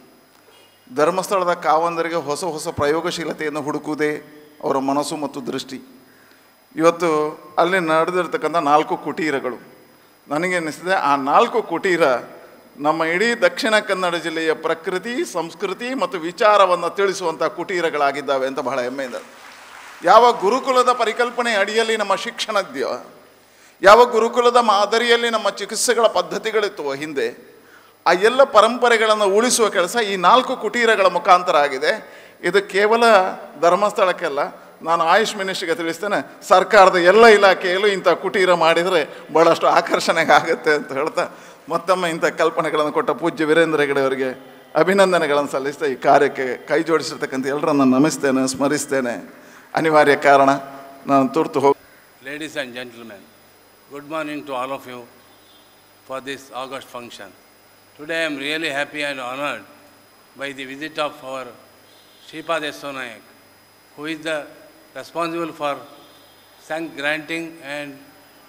ಧರ್ಮಸ್ಥಳದ ಕಾವಂದರಿಗೆ ಹೊಸ ಹೊಸ ಪ್ರಯೋಗಶೀಲತೆಯನ್ನು ಹುಡುಕುವುದೇ ಅವರ ಮನಸ್ಸು ಮತ್ತು ದೃಷ್ಟಿ. ಇವತ್ತು ಅಲ್ಲಿ ನಡೆದಿರ್ತಕ್ಕಂಥ 4 ಕುಟೀರಗಳು, ನನಗೆ ಅನ್ನಿಸಿದೆ ಆ 4 ಕುಟೀರ ನಮ್ಮ ಇಡೀ ದಕ್ಷಿಣ ಕನ್ನಡ ಜಿಲ್ಲೆಯ ಪ್ರಕೃತಿ, ಸಂಸ್ಕೃತಿ ಮತ್ತು ವಿಚಾರವನ್ನು ತಿಳಿಸುವಂಥ ಕುಟೀರಗಳಾಗಿದ್ದಾವೆ ಅಂತ ಬಹಳ ಹೆಮ್ಮೆಯಿಂದ. ಯಾವ ಗುರುಕುಲದ ಪರಿಕಲ್ಪನೆ ಅಡಿಯಲ್ಲಿ ನಮ್ಮ ಶಿಕ್ಷಣ ಇದೆಯೋ, ಯಾವ ಗುರುಕುಲದ ಮಾದರಿಯಲ್ಲಿ ನಮ್ಮ ಚಿಕಿತ್ಸೆಗಳ ಪದ್ಧತಿಗಳಿತ್ತು ಹಿಂದೆ, ಆ ಎಲ್ಲ ಪರಂಪರೆಗಳನ್ನು ಉಳಿಸುವ ಕೆಲಸ ಈ 4 ಕುಟೀರಗಳ ಮುಖಾಂತರ ಆಗಿದೆ. ಇದು ಕೇವಲ ಧರ್ಮಸ್ಥಳಕ್ಕೆಲ್ಲ, ನಾನು ಆಯುಷ್ ಮಿನಿಸ್ಟ್ರಿಗೆ ತಿಳಿಸ್ತೇನೆ, ಸರ್ಕಾರದ ಎಲ್ಲ ಇಲಾಖೆಯಲ್ಲೂ ಇಂಥ ಕುಟೀರ ಮಾಡಿದರೆ ಭಾಳಷ್ಟು ಆಕರ್ಷಣೆಗೆ ಆಗುತ್ತೆ ಅಂತ ಹೇಳ್ತಾ, ಮತ್ತೊಮ್ಮೆ ಇಂಥ ಕಲ್ಪನೆಗಳನ್ನು ಕೊಟ್ಟ ಪೂಜ್ಯ ವೀರೇಂದ್ರ ಹೆಗಡೆ ಅವರಿಗೆ ಅಭಿನಂದನೆಗಳನ್ನು ಸಲ್ಲಿಸ್ತಾ ಈ ಕಾರ್ಯಕ್ಕೆ ಕೈ ಜೋಡಿಸಿರ್ತಕ್ಕಂಥ ಎಲ್ಲರನ್ನು ನಮಿಸ್ತೇನೆ, ಸ್ಮರಿಸ್ತೇನೆ. ಅನಿವಾರ್ಯ ಕಾರಣ ನಾನು ತುರ್ತು ಹೋಗಿ. Ladies and gentlemen, good morning to all of you for this August function. Today I am really happy and honored by the visit of our Shripad Yesho Nayak, who is the responsible for granting and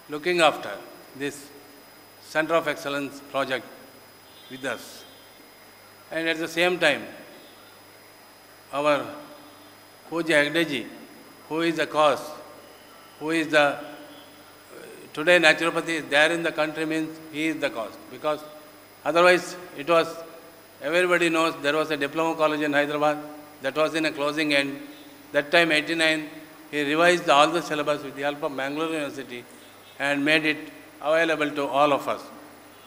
looking after this Center of Excellence project with us. And at the same time, our Pooja Hegdeji, who is the cause, who is the today naturopathy is there in the country means he is the cause. Because otherwise it was, everybody knows there was a diploma college in Hyderabad that was in a closing end. That time, 89, he revised all the syllabus with the help of Mangalore University and made it available to all of us.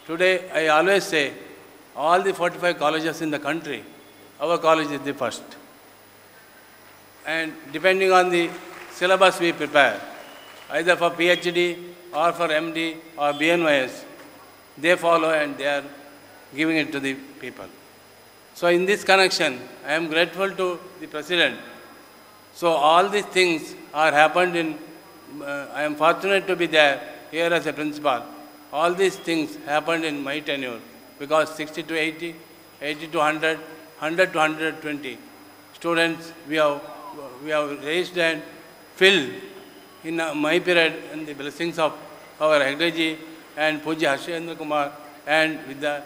Today, I always say, all the 45 colleges in the country, our college is the first. And depending on the syllabus we prepare, either for PhD or for MD or BNYS, they follow and they are giving it to the people. So in this connection, I am grateful to the President. So all these things are happened in, I am fortunate to be there here as a principal. All these things happened in my tenure because 60 to 80, 80 to 100, 100 to 120 students we have raised and filled in my period, and the blessings of our Hegdeji and Pujya Harshendra Kumar, and with the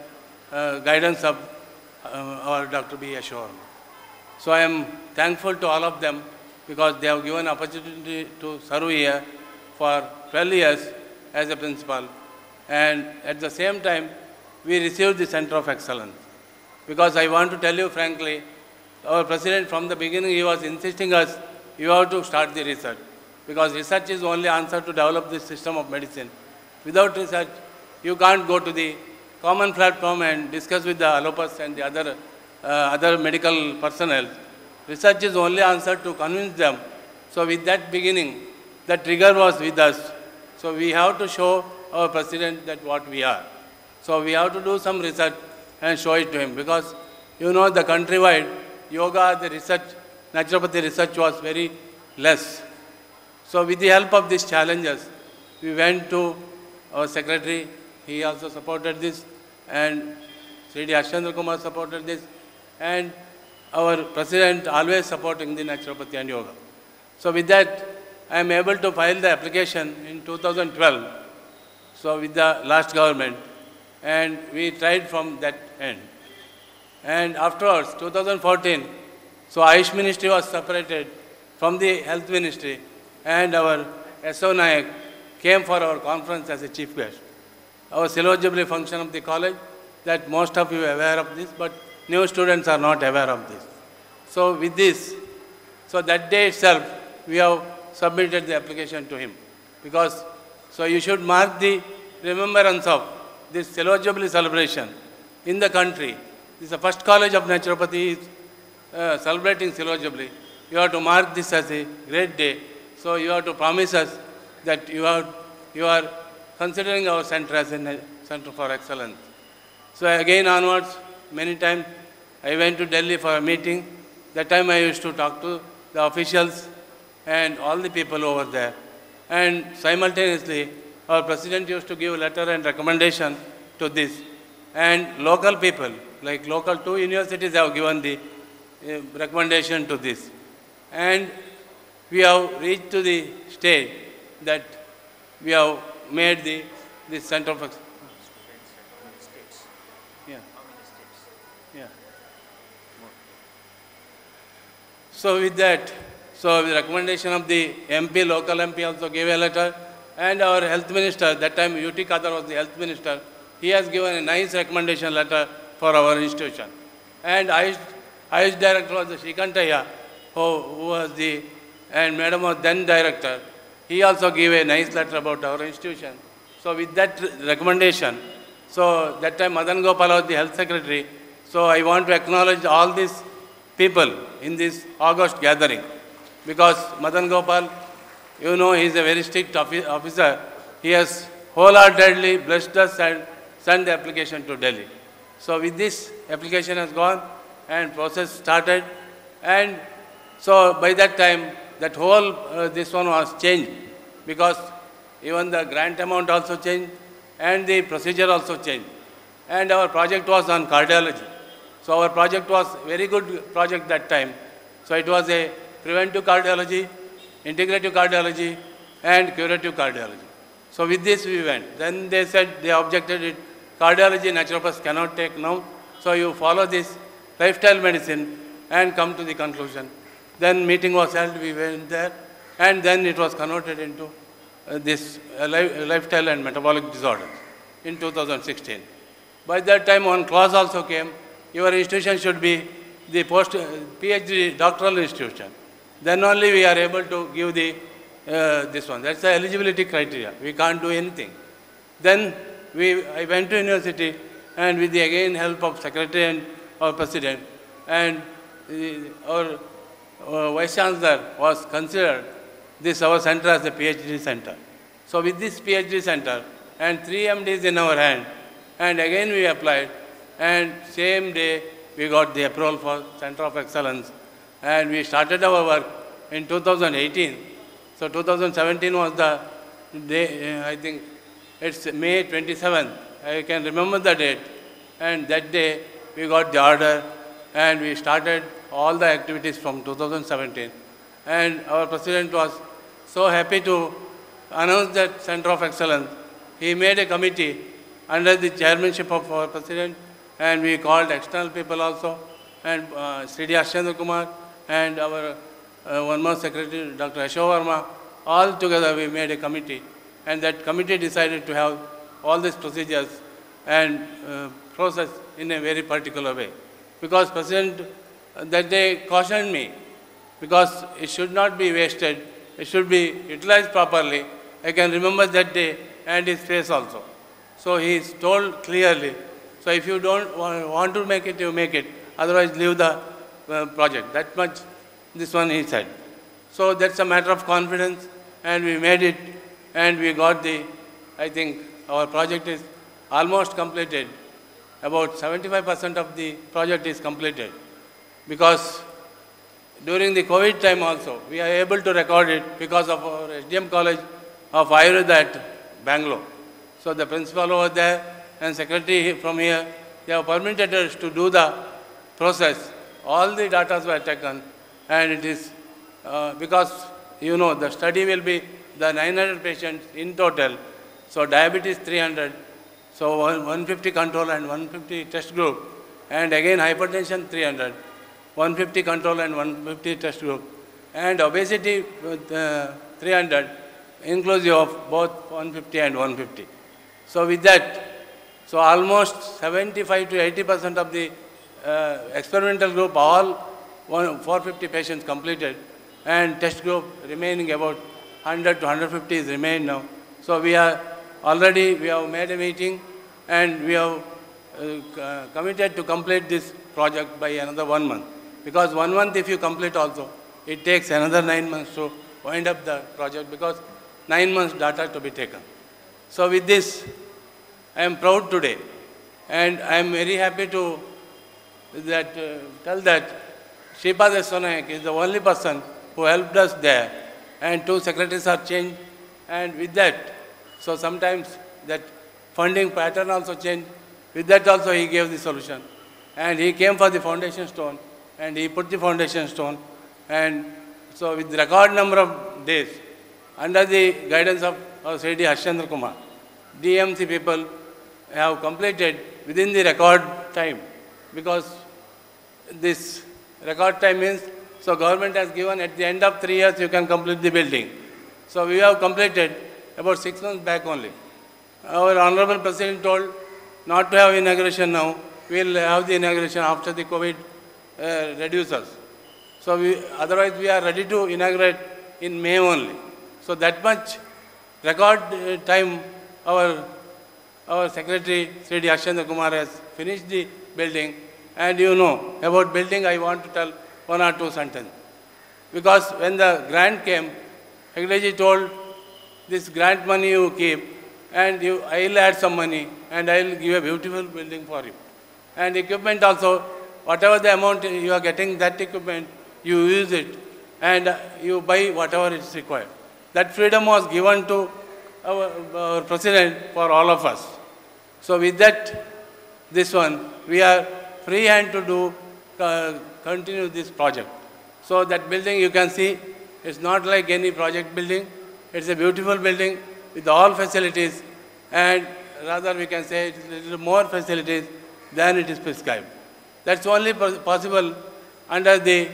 guidance of our Dr. B. Yeshwar. So I am thankful to all of them because they have given opportunity to serve here for 12 years as a principal. And at the same time, we received the Center of Excellence. Because I want to tell you frankly, our President from the beginning, he was insisting us, you have to start the research. Because research is the only answer to develop this system of medicine. Without research, you can't go to the common platform and discuss with the allopaths and the other medical personnel. Research is the only answer to convince them. So with that beginning, the trigger was with us. So we have to show our President that what we are. So we have to do some research and show it to him because, you know, the countrywide yoga, the research, naturopathy research was very less. So with the help of these challenges, we went to our secretary, he also supported this, and Sri Harshendra Kumar supported this, and our President always supporting the naturopathy and yoga. So with that, I am able to file the application in 2012, so with the last government, and we tried from that end. And afterwards, 2014, so Ayush Ministry was separated from the Health Ministry, and our S.O. Nayak came for our conference as a chief guest. Our Silver Jubilee function of the college, that most of you are aware of this, but new students are not aware of this. So with this, so that day itself, we have submitted the application to him. Because, so you should mark the remembrance of this Silver Jubilee celebration in the country. This is the first college of naturopathy is celebrating Silver Jubilee. You have to mark this as a great day. So you have to promise us that you are considering our center as a center for excellence. So again onwards, many times I went to Delhi for a meeting. That time I used to talk to the officials and all the people over there. And simultaneously, our President used to give a letter and recommendation to this. And local people, like local 2 universities have given the recommendation to this. And we have reached to the stage that we have made this center of excellence. Yeah. Yeah. So with that, so the recommendation of the MP, local MP also gave a letter, and our health minister, that time UT Khadar was the health minister, he has given a nice recommendation letter for our institution. And Ayush director was the Shrikantaya, who was the, and madam was then director. He also gave a nice letter about our institution. So with that recommendation, so that time Madan Gopal was the health secretary. So I want to acknowledge all these people in this August gathering. Because Madan Gopal, you know, he is a very strict officer. He has wholeheartedly blessed us and sent the application to Delhi. So with this, application has gone and process started. And so by that time, that whole, this one was changed because even the grant amount also changed and the procedure also changed. And our project was on cardiology. So our project was very good project that time. So it was a preventive cardiology, integrative cardiology, and curative cardiology. So with this we went. Then they said they objected it. Cardiology naturopaths cannot take now. So you follow this lifestyle medicine and come to the conclusion. Then meeting was held, we went there, and then it was converted into this lifestyle and metabolic disorders in 2016. By that time, one clause also came, your institution should be the PhD doctoral institution. Then only we are able to give the this one. That's the eligibility criteria. We can't do anything. Then I went to university, and with the again help of secretary and our president, and our vice chancellor was considered this our center as a PhD center. So with this PhD center and 3 MDs in our hand, and again we applied, and same day we got the approval for Center of Excellence, and we started our work in 2018. So 2017 was the day, I think it's May 27th. I can remember the date. And that day we got the order, and we started all the activities from 2017. And our president was so happy to announce that Center of Excellence. He made a committee under the chairmanship of our president, and we called external people also, and Sri Ashendra Kumar and our one more secretary, Dr. Yashoda Verma. All together we made a committee, and that committee decided to have all these procedures and process in a very particular way. Because President that day cautioned me, because it should not be wasted, it should be utilized properly. I can remember that day and his face also. So he is told clearly, so if you don't want to make it, you make it, otherwise leave the project. That much, this one he said. So that's a matter of confidence, and we made it, and we got the, I think our project is almost completed. About 75% of the project is completed, because during the COVID time also, we are able to record it because of our SDM College of Ayurveda at Bangalore. So the principal over there and secretary from here, they have permitted us to do the process. All the data were taken, and it is because, you know, the study will be the 900 patients in total. So diabetes 300, so 150 control and 150 test group, and again hypertension 300, 150 control and 150 test group, and obesity 300, inclusive of both 150 and 150. So with that, so almost 75 to 80% of the experimental group, all 450 patients completed, and test group remaining about 100 to 150 is remain now. So we have made a meeting, and we have committed to complete this project by another 1 month. Because 1 month if you complete also, it takes another 9 months to wind up the project, because 9 months data to be taken. So with this, I am proud today, and I am very happy to tell that Shripad Yeso Naik is the only person who helped us there, and 2 secretaries are changed, and with that, so sometimes that funding pattern also changed. With that also he gave the solution, and he came for the foundation stone, and he put the foundation stone, and so with the record number of days, under the guidance of Sri Ashendra Kumar, DMC people have completed within the record time, because this record time means, so government has given at the end of 3 years you can complete the building. So we have completed about 6 months back only. Our Honorable President told not to have inauguration now, we will have the inauguration after the COVID reduces. So otherwise we are ready to inaugurate in May only. So that much record time our secretary, Sri Ashendra Kumar, has finished the building. And you know, about building I want to tell 1 or 2 sentences. Because when the grant came, Hegdeji told, this grant money you keep, and I will add some money, and I will give a beautiful building for you. And equipment also, whatever the amount you are getting, that equipment, you use it, and you buy whatever is required. That freedom was given to our president for all of us. So with that, this one, we are free hand to do, continue this project. So that building you can see, it's not like any project building. It's a beautiful building with all facilities, and rather we can say it's a little more facilities than it is prescribed. That's only possible under the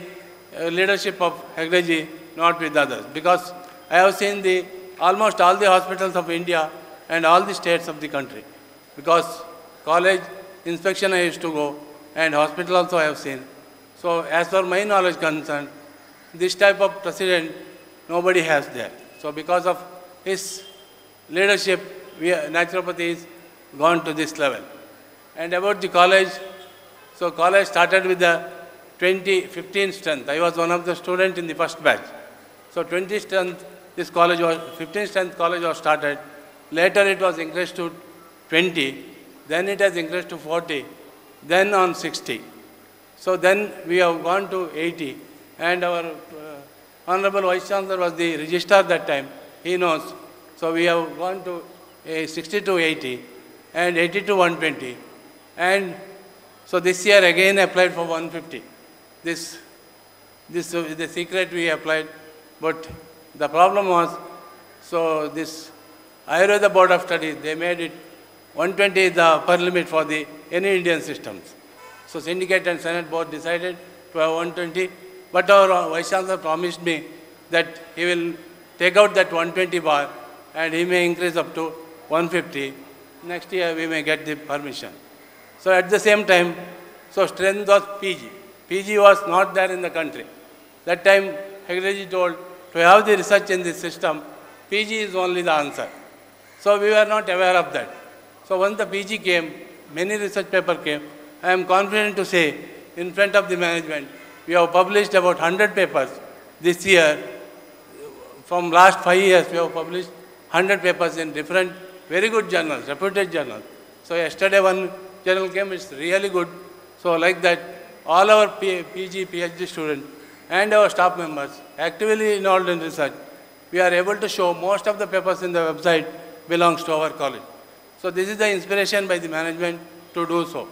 leadership of Hegdeji, not with others. Because I have seen almost all the hospitals of India and all the states of the country. Because college inspection I used to go and hospital also I have seen. So as per my knowledge concerned, this type of precedent nobody has there. So because of his leadership, naturopathy is gone to this level. And about the college, so college started with the 15 strength. I was one of the students in the first batch. So 20 strength, this college was, 15 strength college was started. Later it was increased to 20. Then it has increased to 40. Then on 60. So then we have gone to 80. And our Honorable Vice Chancellor was the registrar that time. He knows. So we have gone to 60 to 80 and 80 to 120. And so this year again applied for 150. This the secret we applied. But the problem was, so this Ayurveda Board of Studies, they made it 120 is the upper limit for the any Indian systems. So syndicate and Senate both decided to have 120. But our Vice Chancellor promised me that he will take out that 120 bar and he may increase up to 150. Next year we may get the permission. So at the same time, so strength was PG. PG was not there in the country. That time Hegdeji told to have the research in this system, PG is only the answer. So we were not aware of that. So once the PG came, many research papers came, I am confident to say in front of the management, we have published about 100 papers this year. From last 5 years, we have published 100 papers in different, very good journals, reputed journals. So yesterday one journal came, it's really good. So like that, all our PG, PhD students and our staff members actively involved in research, we are able to show most of the papers in the website belongs to our college. So this is the inspiration by the management to do so.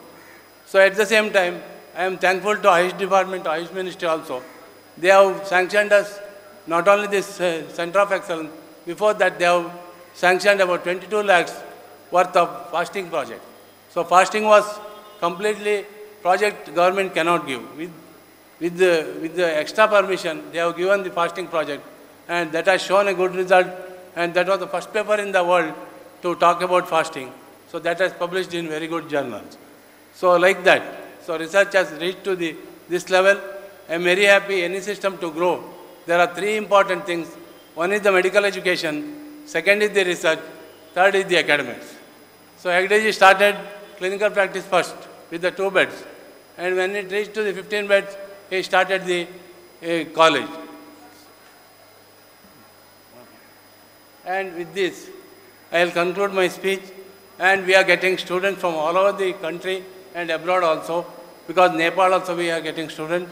So at the same time, I am thankful to Ayush Department, Ayush Ministry also. They have sanctioned us not only this Center of Excellence, before that they have sanctioned about 22 lakhs worth of fasting project. So fasting was completely project government cannot give. With the extra permission, they have given the fasting project and that has shown a good result, and that was the first paper in the world to talk about fasting. So that has published in very good journals. So like that, so research has reached to this level. I am very happy any system to grow. There are three important things. One is the medical education, second is the research, third is the academics. So Hegdeji started clinical practice first with the 2 beds. And when it reached to the 15 beds, he started the college. And with this, I will conclude my speech. And we are getting students from all over the country and abroad also, because Nepal also we are getting students.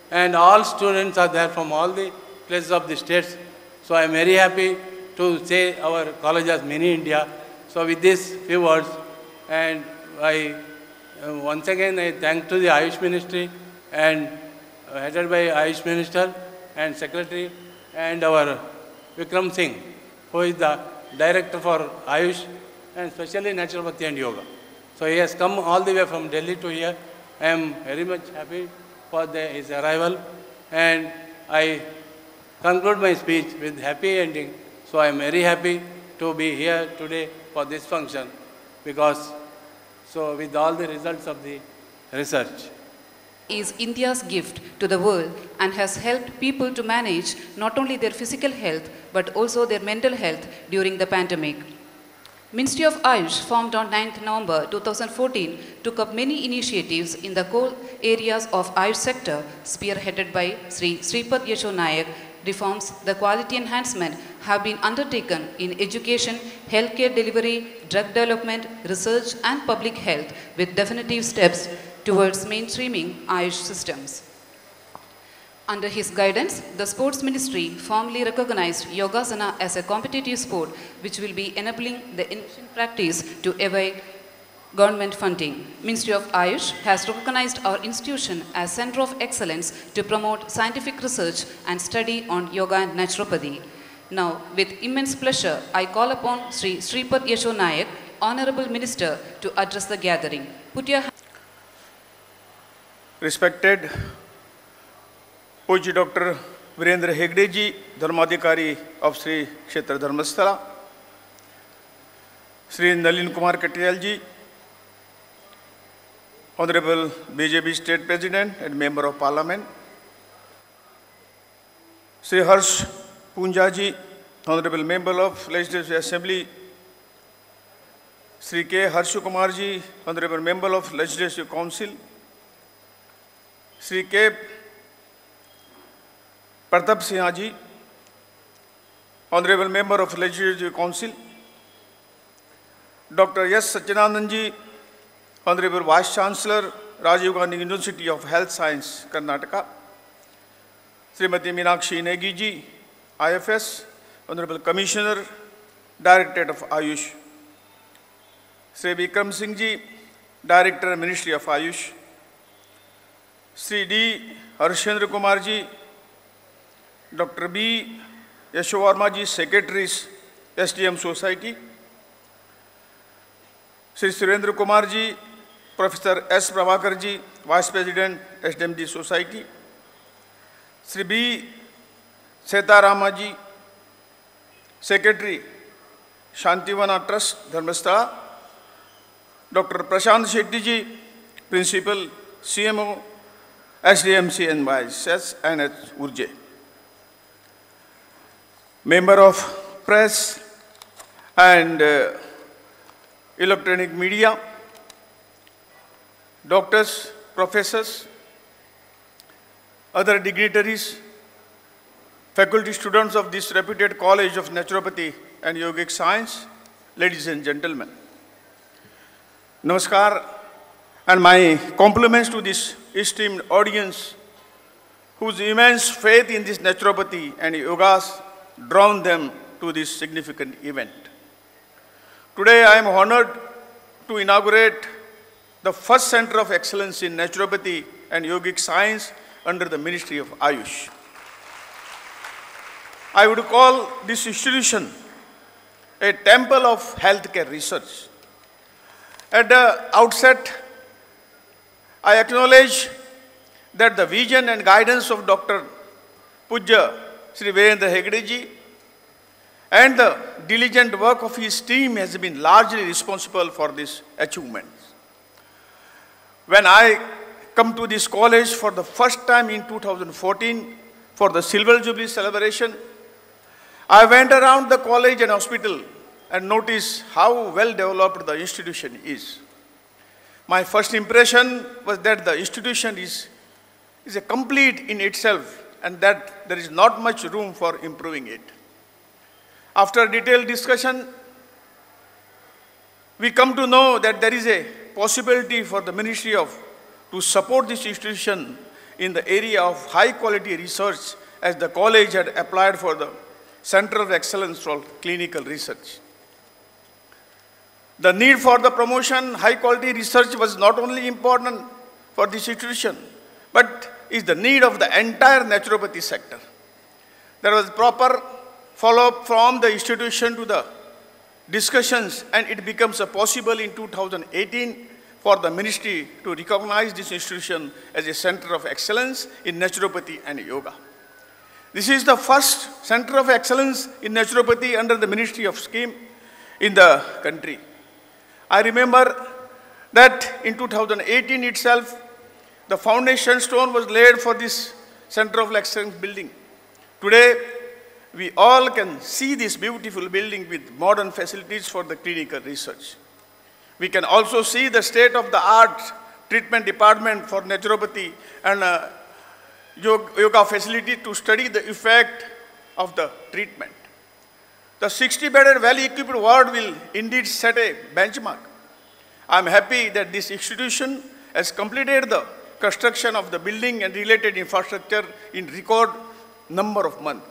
And all students are there from all the places of the states. So I am very happy to say our college has mini India. So with these few words, and I once again I thank to the Ayush Ministry and headed by Ayush Minister and Secretary and our Vikram Singh, who is the Director for Ayush and especially Naturopathy and Yoga. So he has come all the way from Delhi to here. I am very much happy for his arrival, and I conclude my speech with happy ending. So I am very happy to be here today for this function, because so with all the results of the research. Is India's gift to the world and has helped people to manage not only their physical health but also their mental health during the pandemic. Ministry of Ayush, formed on 9th November 2014, took up many initiatives in the core areas of Ayush sector, spearheaded by Sri Sripad Yesho Nayak. Reforms, the quality enhancement have been undertaken in education, healthcare delivery, drug development, research and public health, with definitive steps towards mainstreaming Ayush systems. Under his guidance, the Sports Ministry formally recognized Yogasana as a competitive sport, which will be enabling the Indian practice to evade government funding. Ministry of Ayush has recognized our institution as Center of Excellence to promote scientific research and study on yoga and naturopathy. Now, with immense pleasure, I call upon Sri Sripad Yesho Nayak, Honorable Minister, to address the gathering. Put your hand. Respected Puji Dr. Virendra Hegde ji, Dharmadhikari of Sri Kshetra Dharmasthala, Sri Nalin Kumar Katil ji, Honorable BJP State President and Member of Parliament, Sri Harsh Punja ji, Honorable Member of Legislative Assembly, Sri K. Harshu Kumar ji, Honorable Member of Legislative Council, Sri K. Pratap Sinha ji, Honorable Member of Legislative Council, Dr. S. Satyanandan ji, Honorable Vice Chancellor, Rajiv Gandhi University of Health Science, Karnataka, Srimati Meenakshi Negi ji, IFS, Honorable Commissioner, Directorate of Ayush, Sri Vikram Singh ji, Director, Ministry of Ayush, Sri D. Harshendra Kumar ji, Dr. B. Yashovarma ji, Secretaries, SDM Society, Sri Surendra Kumar ji, Professor S. Prabhakar ji, Vice President, SDMG Society, Sri B. Setarama ji, Secretary, Shantivana Trust, Dharmasthala, Dr. Prashant Shetty ji, Principal, CMO, SDMC and YSS, and Urje. Member of Press and Electronic Media, doctors, professors, other dignitaries, faculty students of this reputed College of Naturopathy and Yogic Science, ladies and gentlemen. Namaskar and my compliments to this esteemed audience whose immense faith in this naturopathy and yogas drawn them to this significant event. Today I am honored to inaugurate the first Center of Excellence in Naturopathy and Yogic Science under the Ministry of Ayush. I would call this institution a temple of healthcare research. At the outset, I acknowledge that the vision and guidance of Dr. Pujya Sri Virendra Hegde ji and the diligent work of his team has been largely responsible for this achievement. When I come to this college for the first time in 2014 for the Silver Jubilee celebration, I went around the college and hospital and noticed how well developed the institution is. My first impression was that the institution is a complete in itself and that there is not much room for improving it. After detailed discussion, we come to know that there is a possibility for the Ministry to support this institution in the area of high quality research as the college had applied for the Center of Excellence for Clinical Research. The need for the promotion high quality research was not only important for this institution, but is the need of the entire naturopathy sector. There was proper follow-up from the institution to the discussions, and it becomes possible in 2018 for the ministry to recognize this institution as a center of excellence in naturopathy and yoga. This is the first center of excellence in naturopathy under the Ministry of Scheme in the country. I remember that in 2018 itself, the foundation stone was laid for this Center of Excellence building. Today, we all can see this beautiful building with modern facilities for the clinical research. We can also see the state-of-the-art treatment department for naturopathy and yoga facility to study the effect of the treatment. The 60-bedded, well-equipped ward will indeed set a benchmark. I am happy that this institution has completed the construction of the building and related infrastructure in record number of months.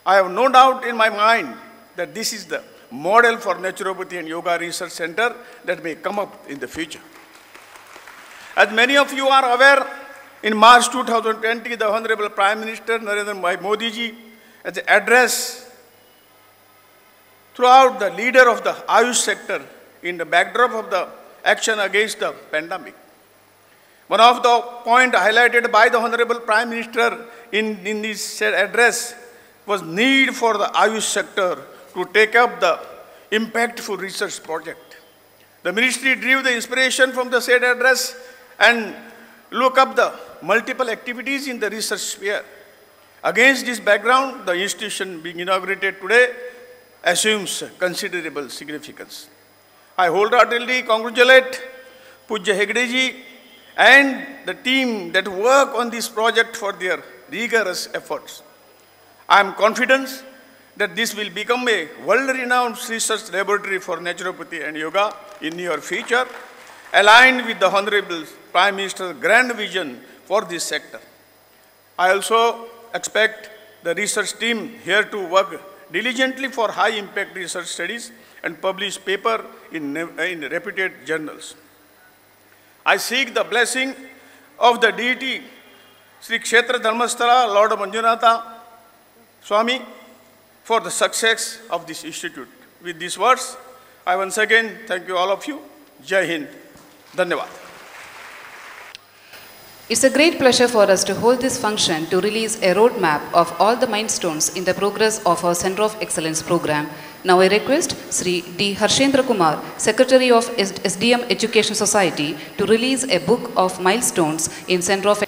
I have no doubt in my mind that this is the model for naturopathy and yoga research center that may come up in the future. As many of you are aware, in March 2020, the Honorable Prime Minister Narendra Modi ji has addressed throughout the leader of the Ayush sector in the backdrop of the action against the pandemic. One of the points highlighted by the Honorable Prime Minister in his address was need for the Ayush sector to take up the impactful research project. The ministry drew the inspiration from the said address and look up the multiple activities in the research sphere. Against this background, the institution being inaugurated today assumes considerable significance. I wholeheartedly congratulate Pujya Hegde ji and the team that work on this project for their rigorous efforts. I am confident that this will become a world-renowned research laboratory for naturopathy and yoga in near future, aligned with the Honorable Prime Minister's grand vision for this sector. I also expect the research team here to work diligently for high-impact research studies and publish paper in reputed journals. I seek the blessing of the deity, Sri Kshetra Dharmasthala, Lord Manjunatha Swami, for the success of this institute. With these words, I once again thank you all of you. Jai Hind. Dhanyavad. It's a great pleasure for us to hold this function to release a roadmap of all the milestones in the progress of our Center of Excellence program. Now I request Sri D. Harshendra Kumar, Secretary of SDM Education Society, to release a book of milestones in Center of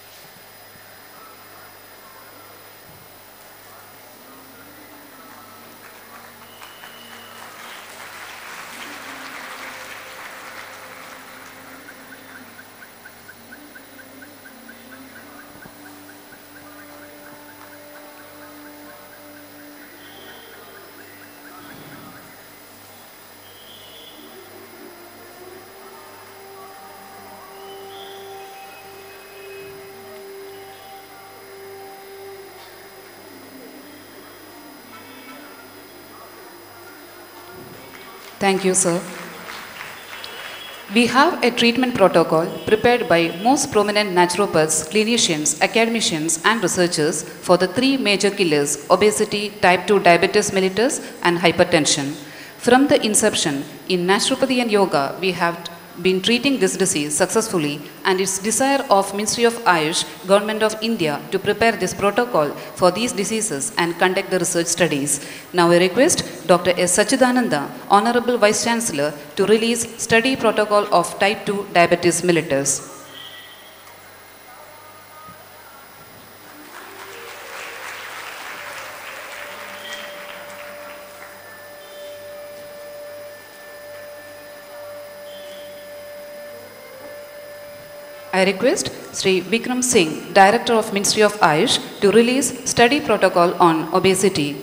Thank you, sir. We have a treatment protocol prepared by most prominent naturopaths, clinicians, academicians, and researchers for the three major killers: obesity, type 2 diabetes mellitus, and hypertension. From the inception, in naturopathy and yoga, we have been treating this disease successfully, and it's desire of Ministry of Ayush, Government of India, to prepare this protocol for these diseases and conduct the research studies. Now I request Dr. S. Sachidananda, Honorable Vice Chancellor, to release study protocol of type 2 diabetes mellitus. I request Sri Vikram Singh, Director of Ministry of Ayush, to release study protocol on obesity.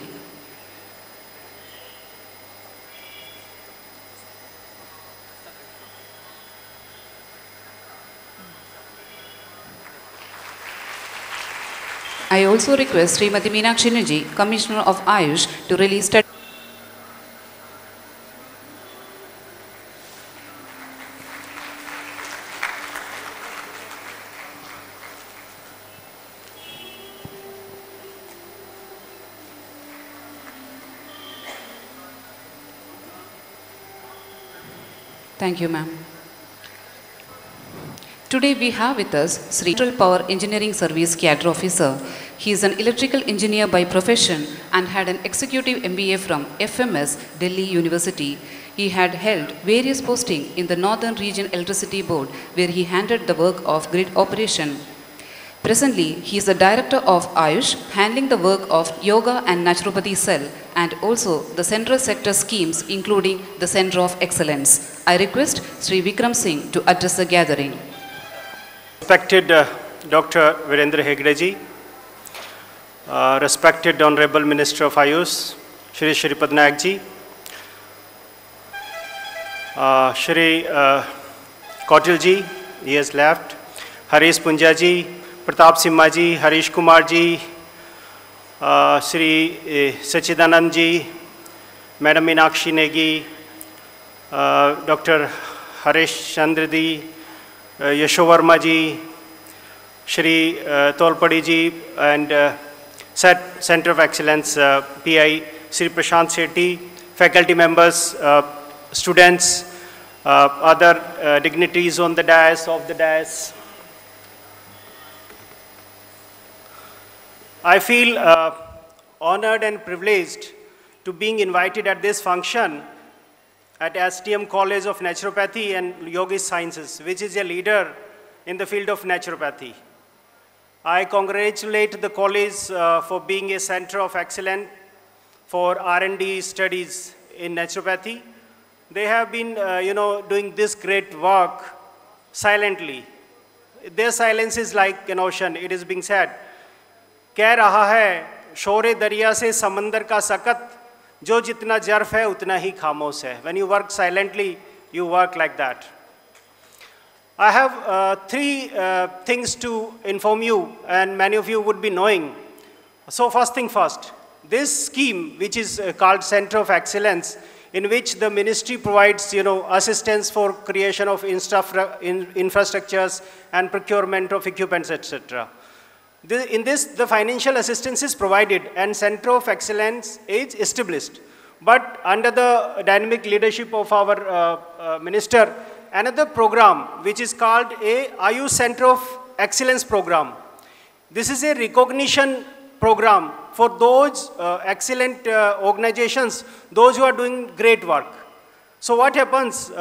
I also request Srimati Meenakshi Niji, Commissioner of Ayush, to release study. Thank you, ma'am. Today we have with us Sri Central Power Engineering Service Cadre Officer. He is an electrical engineer by profession and had an executive MBA from FMS, Delhi University. He had held various postings in the Northern Region Electricity Board, where he handled the work of grid operation. Presently, he is the Director of Ayush, handling the work of Yoga and Naturopathy Cell, and also the Central Sector schemes, including the Center of Excellence. I request Sri Vikram Singh to address the gathering. Respected Dr. Virendra Hegde ji, respected Honorable Minister of Ayush, Shri Shripad Nayak ji, Shri Kautil ji, he has left, Harish Punja ji, Pratap Simha ji, Harish Kumar ji, Sri Sachidanand ji, Madam Meenakshi Negi, Dr. Harish Chandra ji, Yashovarma ji, Shri Tolpadi ji, and Center of Excellence PI Sri Prashant Sethi, faculty members, students, other dignitaries on the dais, I feel honored and privileged to being invited at this function at STM College of Naturopathy and Yogic Sciences, which is a leader in the field of naturopathy. I congratulate the college for being a center of excellence for R&D studies in naturopathy. They have been, doing this great work silently. Their silence is like an ocean. It is being said, कह रहा है शोरे दरिया से समंदर का सकत, जो जितना जर्फ है उतना ही खामोश है. When you work silently, you work like that. I have three things to inform you, and many of you would be knowing. So first thing first, this scheme, which is called Center of Excellence, in which the ministry provides, assistance for creation of infrastructures and procurement of equipments, etc. In this, the financial assistance is provided and Center of Excellence is established. But under the dynamic leadership of our minister, another program which is called a Ayush Center of Excellence program. This is a recognition program for those excellent organizations, those who are doing great work. So what happens,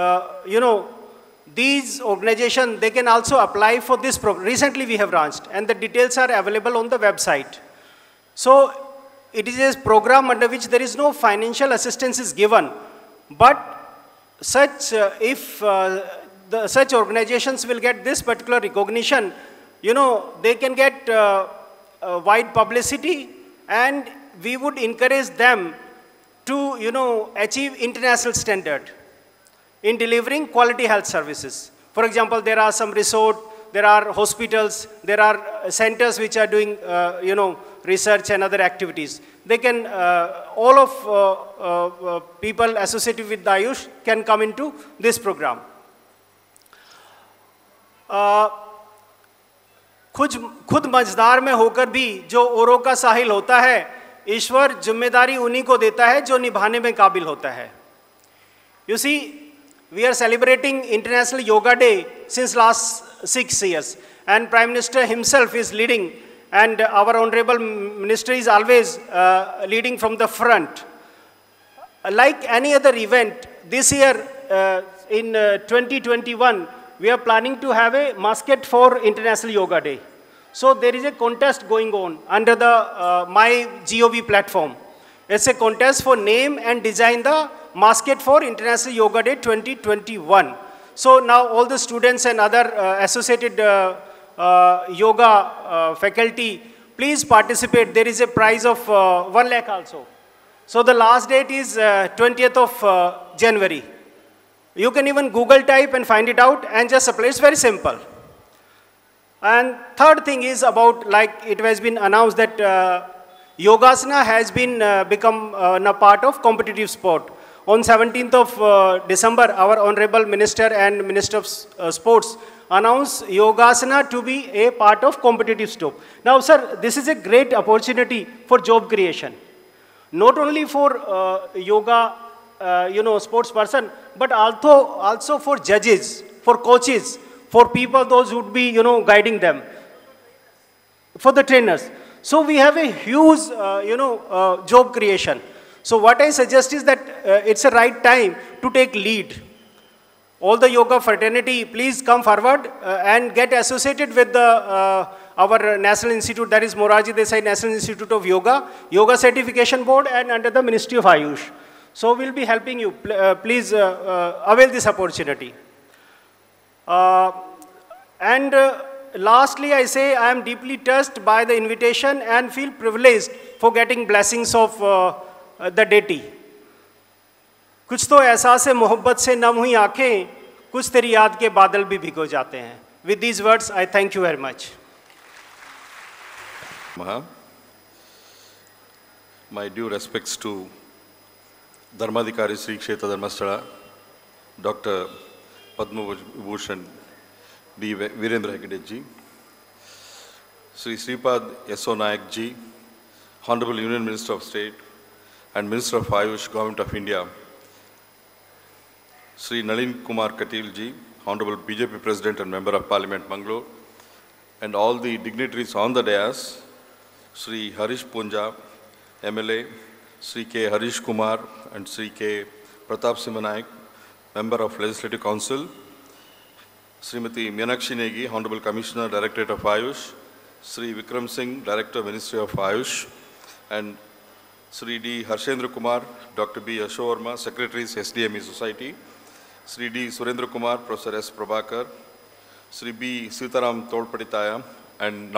these organizations, they can also apply for this program. Recently we have launched, and the details are available on the website. So it is a program under which there is no financial assistance is given, but such, such organizations will get this particular recognition, they can get wide publicity, and we would encourage them to, achieve international standard in delivering quality health services. For example, there are some resorts, there are hospitals, there are centers which are doing, research and other activities. They can, all of people associated with the Ayush can come into this program. खुद मझदार में होकर भी जो औरों का साहिल होता है, ईश्वर जिम्मेदारी उन्हीं को देता है जो निभाने में काबिल होता है. You see, we are celebrating International Yoga Day since last 6 years, and Prime Minister himself is leading, and our Honorable Minister is always leading from the front. Like any other event, this year in 2021, we are planning to have a mascot for International Yoga Day. So there is a contest going on under the MyGov platform. It's a contest for name and design the mascot for International Yoga Day 2021. So now all the students and other associated yoga faculty, please participate. There is a prize of 1 lakh also. So the last date is 20th of January. You can even Google type and find it out and just apply. It's very simple. And third thing is about, like it has been announced that Yogasana has been become a part of competitive sport. On 17th of December, our Honorable Minister and Minister of Sports announced Yogasana to be a part of competitive sport. Now, sir, this is a great opportunity for job creation. Not only for yoga, sports person, but also for judges, for coaches, for people, those who would be, guiding them, for the trainers. So we have a huge, job creation. So what I suggest is that it's a right time to take lead. All the yoga fraternity, please come forward and get associated with the, our National Institute, that is Morarji Desai National Institute of Yoga, Yoga Certification Board, and under the Ministry of Ayush. So we'll be helping you. Please avail this opportunity. Lastly, I say I am deeply touched by the invitation and feel privileged for getting blessings of the deity. कुछ तो एहसास मोहब्बत से नम हुई आंखें, कुछ तेरी याद के बादल भी भिगो जाते हैं. With these words, I thank you very much. My due respects to Dharmadhikari Sri Kshetra Dharmasthala, Dr. Padma Bhushan B. Virendra Hegde ji, Sri Sripad Yeso Nayak ji, Honorable Union Minister of State and Minister of Ayush, Government of India, Sri Nalin Kumar Katil ji, Honorable BJP President and Member of Parliament, Mangalore, and all the dignitaries on the dais, Sri Harish Punja, MLA, Sri K. Harish Kumar and Sri K. Pratap Simanaik, Member of Legislative Council, Srimati Meenakshi Negi, Honorable Commissioner, Directorate of Ayush, Sri Vikram Singh, Director, Ministry of Ayush, and Sri D. Harshendra Kumar, Dr. B. Yashovarma, Secretaries, SDME Society, Sri D. Surendra Kumar, Professor S. Prabhakar, Sri B. Sitaram Tolpaditaya, and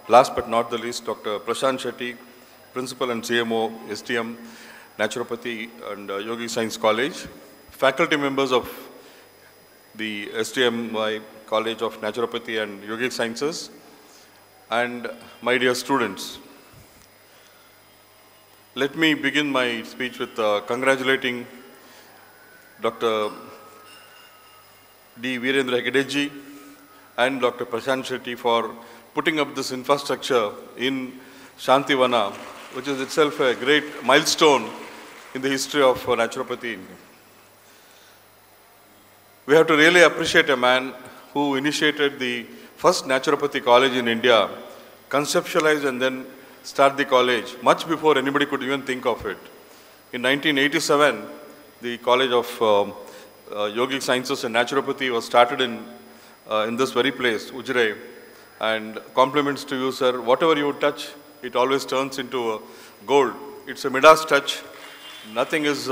last but not the least, Dr. Prashant Shetty, Principal and CMO, STM, Naturopathy and Yogi Science College, faculty members of the STMY College of Naturopathy and Yogic Sciences, and my dear students. Let me begin my speech with congratulating Dr. D. Virendra Hegedeji and Dr. Prashant Shetty for putting up this infrastructure in Shantivana, which is itself a great milestone in the history of naturopathy. We have to really appreciate a man who initiated the first naturopathy college in India, conceptualized and then start the college much before anybody could even think of it. In 1987, the College of Yogic Sciences and Naturopathy was started in this very place, Ujre. And compliments to you, sir. Whatever you touch, it always turns into gold. It's a Midas touch. Nothing is,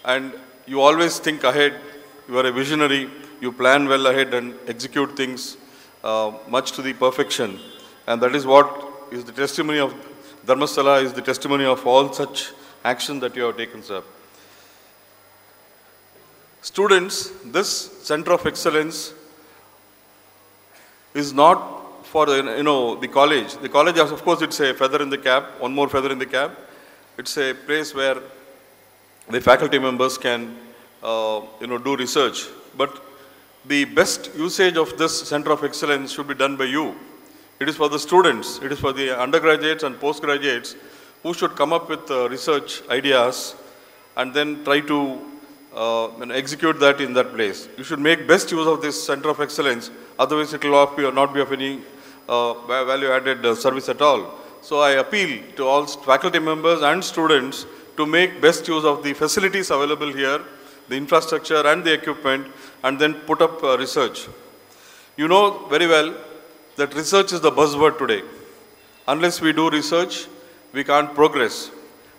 and you always think ahead. You are a visionary. You plan well ahead and execute things much to the perfection. And that is what is the testimony of Dharmasthala, is the testimony of all such action that you have taken, sir. Students, this Center of Excellence is not for the college. The college, of course, it's a feather in the cap, one more feather in the cap. It's a place where the faculty members can do research. But the best usage of this Center of Excellence should be done by you. It is for the students, it is for the undergraduates and postgraduates who should come up with research ideas and then try to execute that in that place. You should make best use of this Center of Excellence, otherwise it will not be of any value-added service at all. So I appeal to all faculty members and students to make best use of the facilities available here, the infrastructure and the equipment, and then put up research. You know very well that research is the buzzword today. Unless we do research, we can't progress.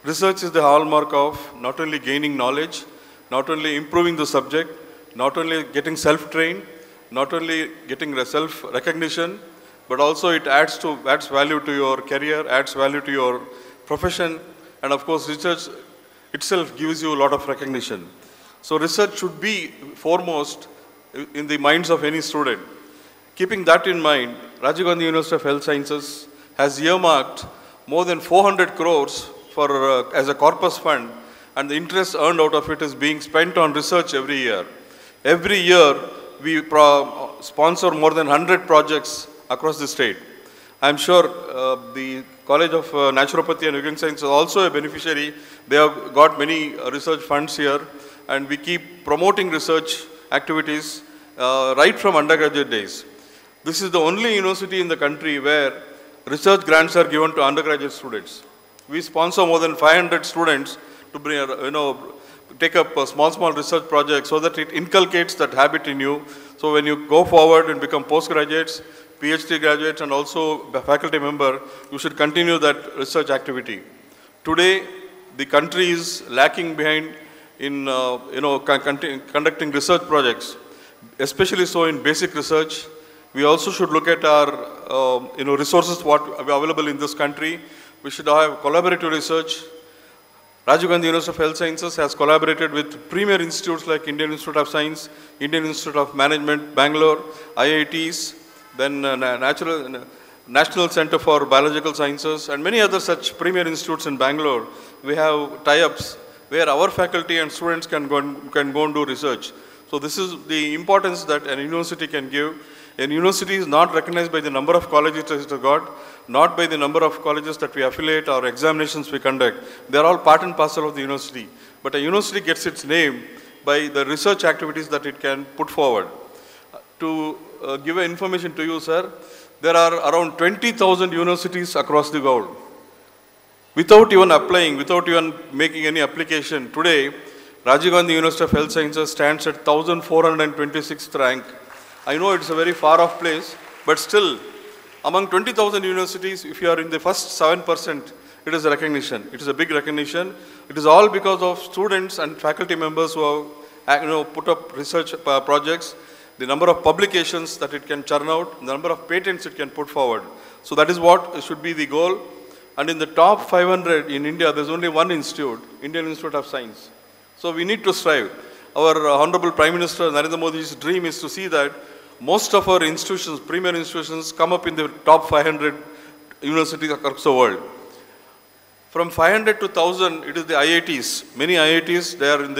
Research is the hallmark of not only gaining knowledge, not only improving the subject, not only getting self-trained, not only getting self-recognition, but also it adds value to your career, adds value to your profession, and of course research itself gives you a lot of recognition. So research should be foremost in the minds of any student. Keeping that in mind, Rajiv Gandhi University of Health Sciences has earmarked more than 400 crores as a corpus fund, and the interest earned out of it is being spent on research every year. Every year, we sponsor more than 100 projects across the state. I'm sure the College of Naturopathy and Yogic Science is also a beneficiary. They have got many research funds here, and we keep promoting research activities right from undergraduate days. This is the only university in the country where research grants are given to undergraduate students. We sponsor more than 500 students to bring, take up small research projects so that it inculcates that habit in you. So when you go forward and become postgraduates, PhD graduates, and also a faculty member, you should continue that research activity. Today, the country is lacking behind in conducting research projects, especially so in basic research. We also should look at our resources what are available in this country. We should have collaborative research. Rajiv Gandhi University of Health Sciences has collaborated with premier institutes like Indian Institute of Science, Indian Institute of Management, Bangalore, IITs, then National Center for Biological Sciences, and many other such premier institutes in Bangalore. We have tie-ups where our faculty and students can go and do research. So this is the importance that a university can give. A university is not recognized by the number of colleges it has got, not by the number of colleges that we affiliate or examinations we conduct. They are all part and parcel of the university. But a university gets its name by the research activities that it can put forward. To give information to you, sir, there are around 20,000 universities across the world. Without even applying, without even making any application, today, Rajiv Gandhi University of Health Sciences stands at 1,426th rank. I know it's a very far off place, but still, among 20,000 universities, if you are in the first 7%, it is a recognition. It is a big recognition. It is all because of students and faculty members who have put up research projects, the number of publications that it can churn out, the number of patents it can put forward. So that is what should be the goal. And in the top 500 in India, there's only one institute, Indian Institute of Science. So we need to strive. Our Honorable Prime Minister Narendra Modi's dream is to see that most of our institutions, premier institutions, come up in the top 500 universities across the world. From 500 to 1,000, it is the IITs. Many IITs, they are in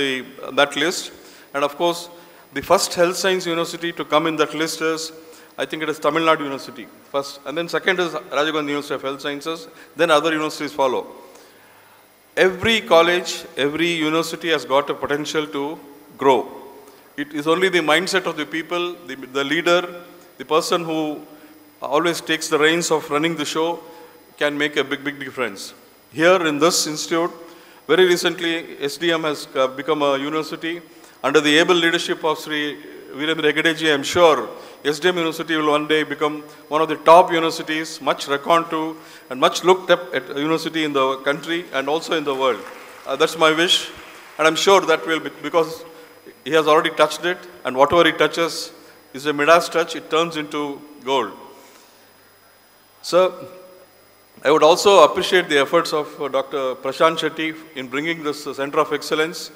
that list. And of course, the first health science university to come in that list is, I think it is Tamil Nadu University first. And then second is Rajiv Gandhi University of Health Sciences. Then other universities follow. Every college, every university has got a potential to grow. It is only the mindset of the people, the leader, the person who always takes the reins of running the show can make a big difference. Here in this institute, very recently, SDM has become a university. Under the able leadership of Sri Virendra Hegde ji, I am sure SDM University will one day become one of the top universities, much reckoned to and much looked up at university in the country and also in the world. That's my wish, and I'm sure that will be, because he has already touched it, and whatever he touches is a Midas touch, it turns into gold. So, I would also appreciate the efforts of Dr. Prashant Shetty in bringing this Center of Excellence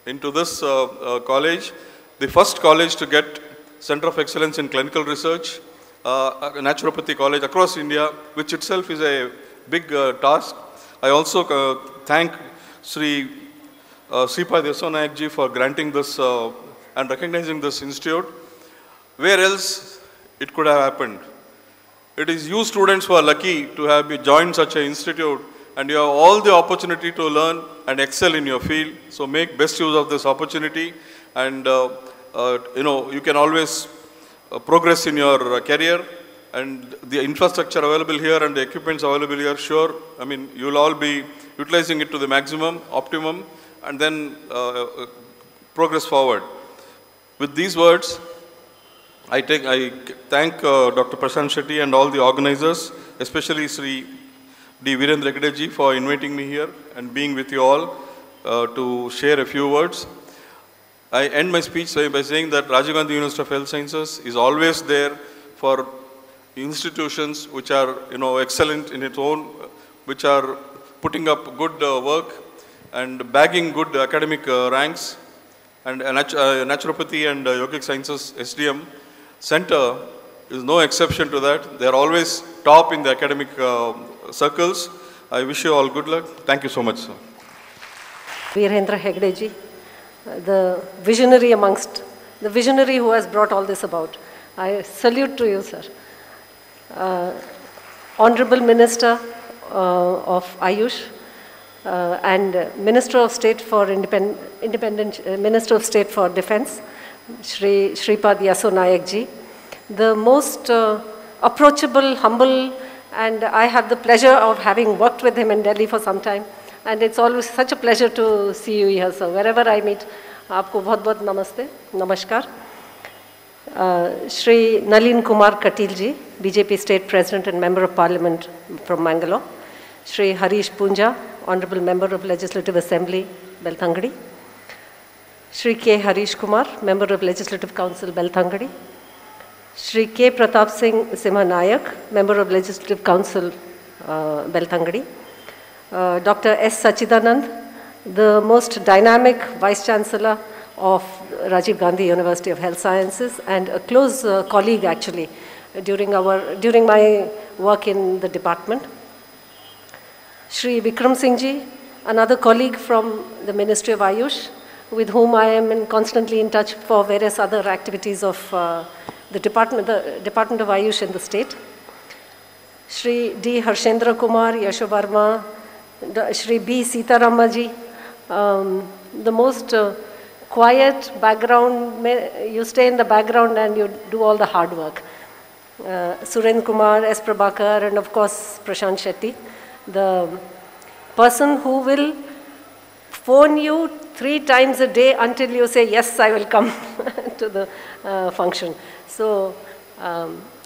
into this college, the first college to get Center of Excellence in Clinical Research, a naturopathy college across India, which itself is a big task. I also thank Sri Sripad Yeso Nayak ji for granting this and recognizing this institute. Where else it could have happened? It is you students who are lucky to have joined such an institute, and you have all the opportunity to learn and excel in your field. So make best use of this opportunity, and you can always progress in your career, and the infrastructure available here and the equipments available here, sure, I mean, you will all be utilizing it to the maximum, optimum, and then progress forward. With these words, I thank Dr. Prashant Shetty and all the organizers, especially Sri D. Virendra Hegde ji for inviting me here and being with you all to share a few words. I end my speech by saying that Rajiv Gandhi University of Health Sciences is always there for institutions which are excellent in its own, which are putting up good work and bagging good academic ranks, and naturopathy and yogic sciences SDM Center is no exception to that. They are always top in the academic circles. I wish you all good luck. Thank you so much, sir. Virendra Hegde ji, the visionary who has brought all this about. I salute to you, sir. Honorable Minister of Ayush and Minister of State for Minister of State for Defense, Sripad Yeso Nayak ji, the most approachable, humble, and I have the pleasure of having worked with him in Delhi for some time, and it's always such a pleasure to see you here, sir. Wherever I meet, aapko bahut namaste, namaskar. Shri Nalin Kumar Katil ji, BJP State President and Member of Parliament from Mangalore. Shri Harish Punja, Honorable Member of Legislative Assembly, Belthangadi. Shri K. Harish Kumar, Member of Legislative Council, Belthangadi. Shri K. Pratap Singh Simha Nayak, Member of Legislative Council, Belthangadi. Dr. S. Sachidanand, the most dynamic Vice Chancellor of Rajiv Gandhi University of Health Sciences and a close colleague actually during my work in the department. Shri Vikram Singh ji, another colleague from the Ministry of Ayush, with whom I am constantly in touch for various other activities of the Department of Ayush in the state. Shri D. Harshendra Kumar, Yasho Verma, Shri B. Sitaramma ji, the most quiet background, you stay in the background and you do all the hard work. Surendra Kumar, S. Prabhakar, and of course Prashant Shetty, the person who will phone you 3 times a day until you say, yes, I will come to the function. So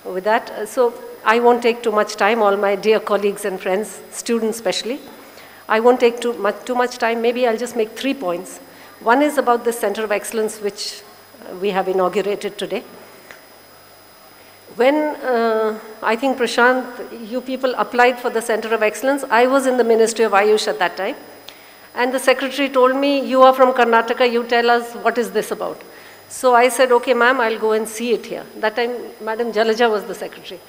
with that, so I won't take too much time, all my dear colleagues and friends, students especially. I won't take too much time. Maybe I'll just make 3 points. One is about the Center of Excellence, which we have inaugurated today. When I think, Prashant, you people applied for the Center of Excellence, I was in the Ministry of Ayush at that time. And the secretary told me, you are from Karnataka, you tell us what is this about. So I said, okay, ma'am, I'll go and see it here. That time, Madam Jalaja was the secretary.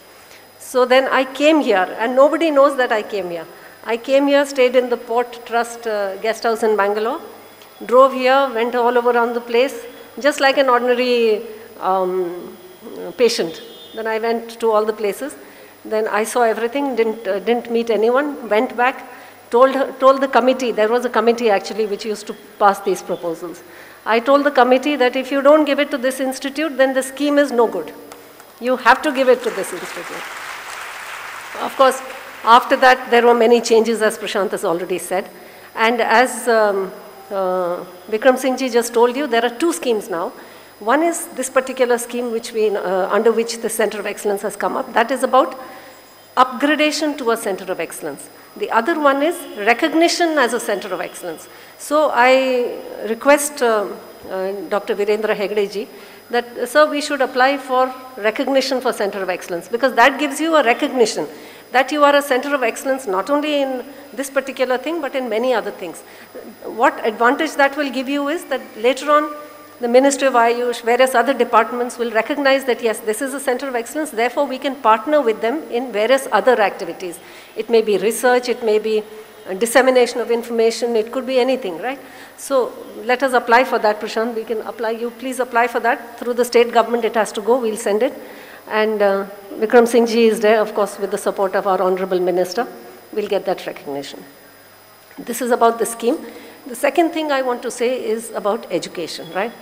So then I came here, and nobody knows that I came here. I came here, stayed in the Port Trust guest house in Bangalore, drove here, went all over around the place, just like an ordinary patient. Then I went to all the places. Then I saw everything, didn't meet anyone, went back, told the committee, there was a committee actually which used to pass these proposals. I told the committee that if you don't give it to this institute, then the scheme is no good. You have to give it to this institute. Of course, after that, there were many changes, as Prashant has already said. And as Vikram Singh ji just told you, there are 2 schemes now. One is this particular scheme which under which the Center of Excellence has come up. That is about upgradation to a Center of Excellence. The other one is recognition as a Center of Excellence. So I request Dr. Virendra Hegde ji that, sir, we should apply for recognition for Center of Excellence, because that gives you a recognition that you are a Center of Excellence not only in this particular thing but in many other things. What advantage that will give you is that later on the Ministry of Ayush, various other departments will recognize that yes, this is a Center of Excellence, therefore we can partner with them in various other activities. It may be research, it may be dissemination of information, it could be anything, right? So let us apply for that, Prashant. We can apply, you please apply for that. Through the state government it has to go, we'll send it. And Vikram Singh ji is there, of course, with the support of our Honorable Minister. We'll get that recognition. This is about the scheme. The second thing I want to say is about education, right?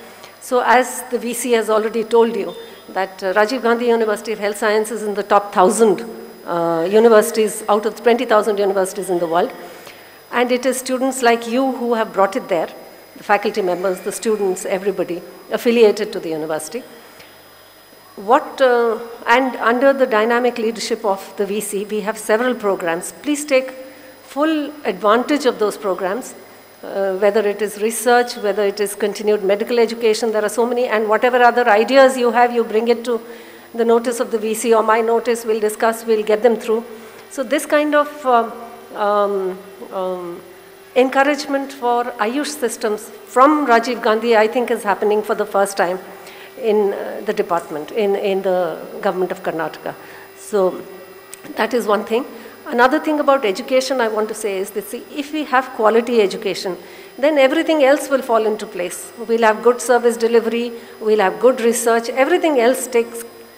So as the VC has already told you, that Rajiv Gandhi University of Health Sciences is in the top 1,000 universities out of 20,000 universities in the world. And it is students like you who have brought it there, the faculty members, the students, everybody affiliated to the university. And under the dynamic leadership of the VC, we have several programs. Please take full advantage of those programs, whether it is research, whether it is continued medical education, there are so many, and whatever other ideas you have, you bring it to the notice of the VC or my notice, we'll discuss, we'll get them through. So this kind of encouragement for Ayush systems from Rajiv Gandhi, I think is happening for the first time in the department, in the government of Karnataka. So that is one thing. Another thing about education I want to say is that, see, if we have quality education, then everything else will fall into place. We'll have good service delivery, we'll have good research, everything else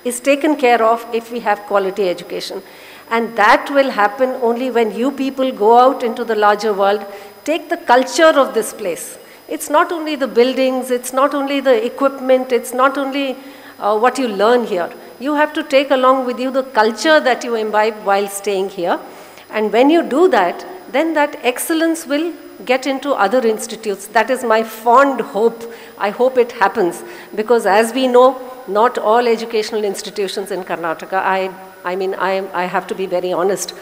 is taken care of if we have quality education. And that will happen only when you people go out into the larger world, take the culture of this place. It's not only the buildings, it's not only the equipment, it's not only what you learn here. You have to take along with you the culture that you imbibe while staying here. And when you do that, then that excellence will get into other institutes. That is my fond hope. I hope it happens. Because as we know, not all educational institutions in Karnataka, I have to be very honest,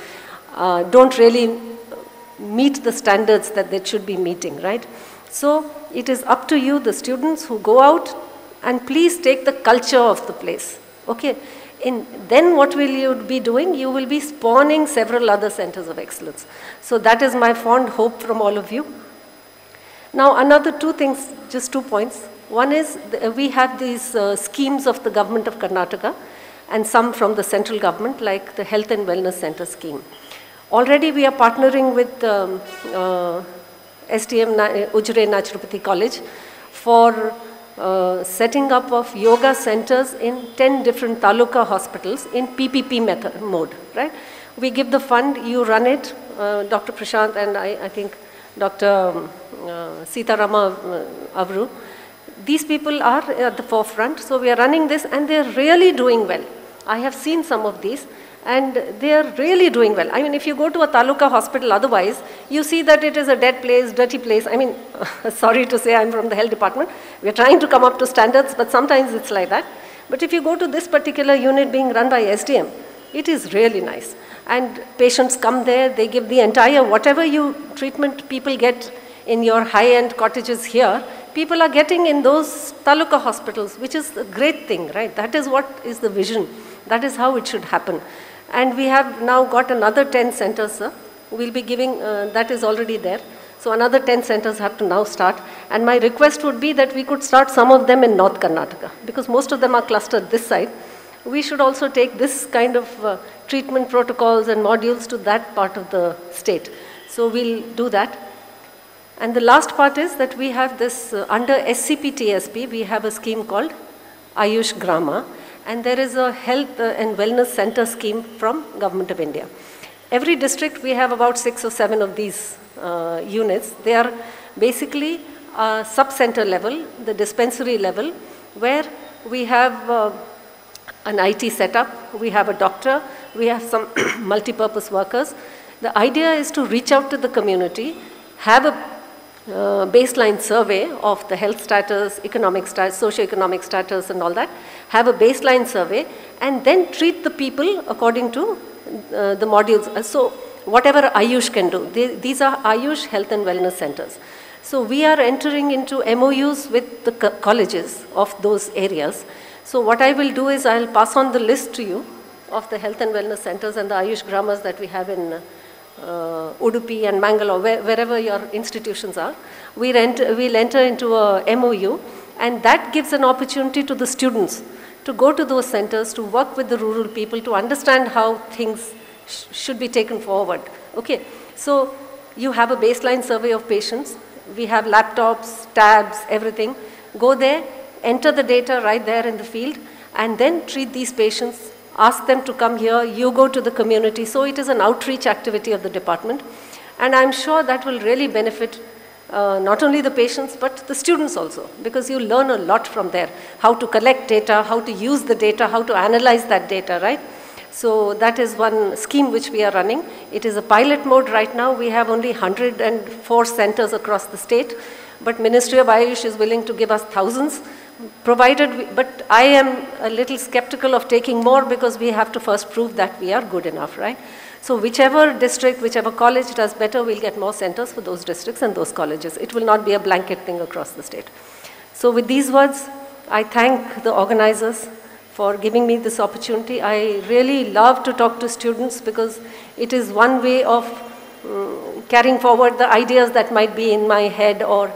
don't really meet the standards that they should be meeting, right? So it is up to you, the students who go out, and please take the culture of the place. Okay, then what will you be doing? You will be spawning several other centers of excellence. So that is my fond hope from all of you. Now another 2 things, just 2 points. One is we have these schemes of the government of Karnataka and some from the central government, like the Health and Wellness Center scheme. Already we are partnering with STM Ujre Naturopathy College for setting up of yoga centers in 10 different taluka hospitals in PPP mode, right? We give the fund, you run it, Dr. Prashant and I think Dr. Sitarama Avru. These people are at the forefront, so we are running this and they're really doing well. I have seen some of these, and they are really doing well. I mean, if you go to a taluka hospital otherwise, you see that it is a dead place, dirty place. I mean, sorry to say, I'm from the health department. We're trying to come up to standards, but sometimes it's like that. But if you go to this particular unit being run by SDM, it is really nice. And patients come there, they give the entire, whatever treatment people get in your high-end cottages here, people are getting in those taluka hospitals, which is a great thing, right? That is what is the vision. That is how it should happen. And we have now got another 10 centers, sir. We'll be giving, that is already there. So another 10 centers have to now start. And my request would be that we could start some of them in North Karnataka, because most of them are clustered this side. We should also take this kind of treatment protocols and modules to that part of the state. So we'll do that. And the last part is that we have this, under SCP-TSP, we have a scheme called Ayush Grama. And there is a health and wellness center scheme from Government of India. Every district, we have about 6 or 7 of these units. They are basically sub-center level, the dispensary level, where we have an IT setup, we have a doctor, we have some multi-purpose workers. The idea is to reach out to the community, have a baseline survey of the health status, economic status, socio-economic status and all that, have a baseline survey, and then treat the people according to the modules. So whatever Ayush can do, these are Ayush health and wellness centers. So we are entering into MOUs with the colleges of those areas. So what I will do is I'll pass on the list to you of the health and wellness centers and the Ayush Gramas that we have in Udupi and Mangalore, wherever your institutions are. We'll enter into a MOU, and that gives an opportunity to the students to go to those centers, to work with the rural people, to understand how things should be taken forward. Okay, so you have a baseline survey of patients. We have laptops, tabs, everything. Go there, enter the data right there in the field, and then treat these patients. Ask them to come here, you go to the community. So it is an outreach activity of the department. And I'm sure that will really benefit not only the patients, but the students also, because you learn a lot from there. How to collect data, how to use the data, how to analyze that data, right? So that is one scheme which we are running. It is a pilot mode right now. We have only 104 centers across the state, but Ministry of Ayush is willing to give us thousands. Provided, but I am a little skeptical of taking more, because we have to first prove that we are good enough, right? So whichever district, whichever college does better, we'll get more centers for those districts and those colleges. It will not be a blanket thing across the state. So with these words, I thank the organizers for giving me this opportunity. I really love to talk to students, because it is one way of carrying forward the ideas that might be in my head, or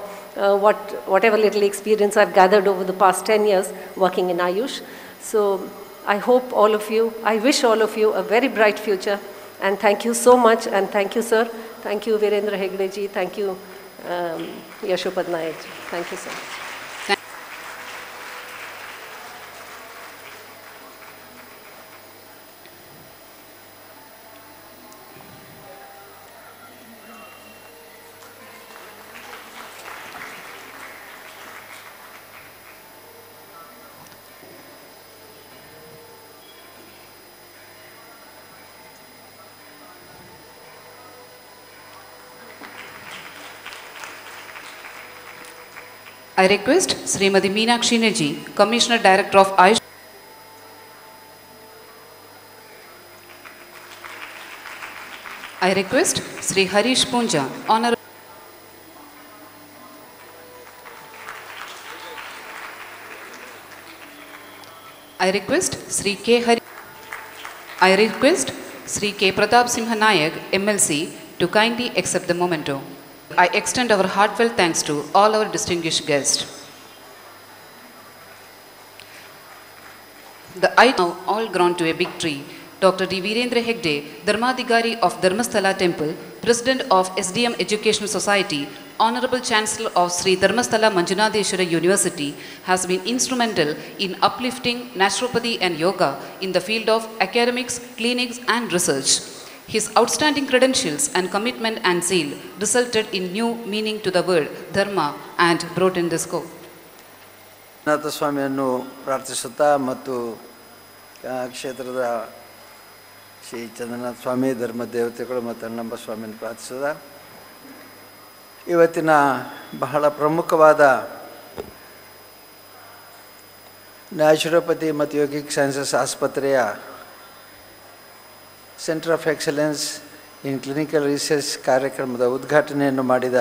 whatever little experience I've gathered over the past 10 years working in Ayush. So I hope all of you, I wish all of you a very bright future, and thank you so much, and thank you, sir. Thank you, Virendra Hegde ji. Thank you, Yashopad Nayak ji. Thank you, sir. I request Srimati Meenakshi Neji, Commissioner Director of Ayush. I request Sri Harish Punja, Honorable. I request Sri K. Hari. I request Sri K. Pratap Simha Nayak, MLC, to kindly accept the memento. I extend our heartfelt thanks to all our distinguished guests. The I now all grown to a big tree. Dr. D. Virendra Hegde, Dharmadhikari of Dharmasthala Temple, President of SDM Educational Society, Honorable Chancellor of Sri Dharmasthala Manjunadeshwara University, has been instrumental in uplifting naturopathy and yoga in the field of academics, clinics and research. His outstanding credentials and commitment and zeal resulted in new meaning to the word dharma and brought in this scope. ನಾಥ ಸ್ವಾಮಿಯನ್ನು ಪ್ರಾರ್ಥಿಸುತ್ತಾ ಮತ್ತು ಕ್ಷೇತ್ರದ ಶ್ರೀ ಚಂದ್ರನಾಥ ಸ್ವಾಮಿ ಧರ್ಮ ದೇವತೆಗಳು ಮತ್ತು ಅಣ್ಣಪ್ಪ ಸ್ವಾಮಿಯನ್ನು ಪ್ರಾರ್ಥಿಸಿದ ಇವತ್ತಿನ ಬಹಳ ಪ್ರಮುಖವಾದ ನ್ಯಾಚುರೋಪತಿ ಮತ್ತು ಯೋಗಿಕ್ ಸೈನ್ಸಸ್ ಆಸ್ಪತ್ರೆಯ centre of excellence in clinical research ಕಾರ್ಯಕ್ರಮದ ಉದ್ಘಾಟನೆಯನ್ನು ಮಾಡಿದ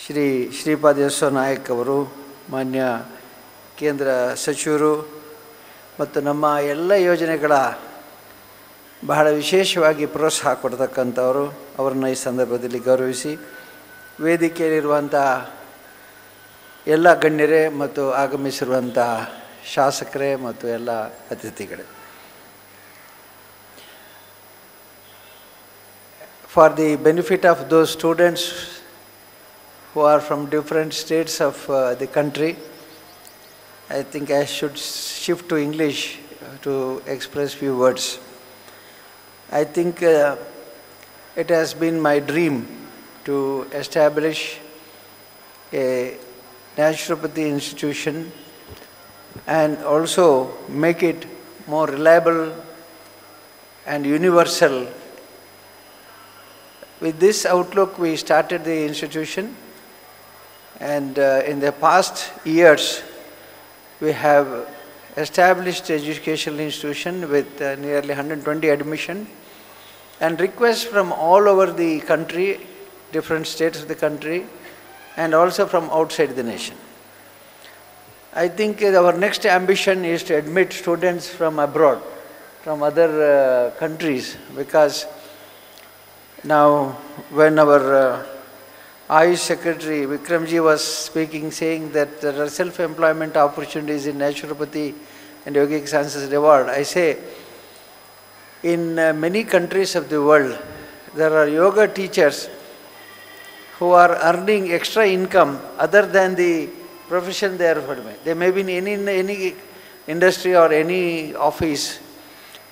ಶ್ರೀ ಶ್ರೀಪಾದ್ ಯೆಸ್ಸೋ ನಾಯಕ್ ಅವರು, ಮಾನ್ಯ ಕೇಂದ್ರ ಸಚಿವರು ಮತ್ತು ನಮ್ಮ ಎಲ್ಲ ಯೋಜನೆಗಳ ಬಹಳ ವಿಶೇಷವಾಗಿ ಪ್ರೋತ್ಸಾಹ ಕೊಡ್ತಕ್ಕಂಥವರು, ಅವರನ್ನು ಈ ಸಂದರ್ಭದಲ್ಲಿ ಗೌರವಿಸಿ ವೇದಿಕೆಯಲ್ಲಿರುವಂಥ ಎಲ್ಲ ಗಣ್ಯರೇ ಮತ್ತು ಆಗಮಿಸಿರುವಂಥ ಶಾಸಕರೇ ಮತ್ತು ಎಲ್ಲ ಅತಿಥಿಗಳೇ, for the benefit of those students who are from different states of the country, I think I should shift to English to express few words. I think it has been my dream to establish a naturopathy institution and also make it more reliable and universal. With this outlook, we started the institution, and in the past years, we have established educational institution with nearly 120 admission and requests from all over the country, different states of the country, and also from outside the nation. I think our next ambition is to admit students from abroad, from other countries, because now when our Ayush Secretary Vikramji was speaking, saying that there are self-employment opportunities in naturopathy and yogic sciences reward, I say in many countries of the world there are yoga teachers who are earning extra income other than the profession they are following. They may be in any industry or any office,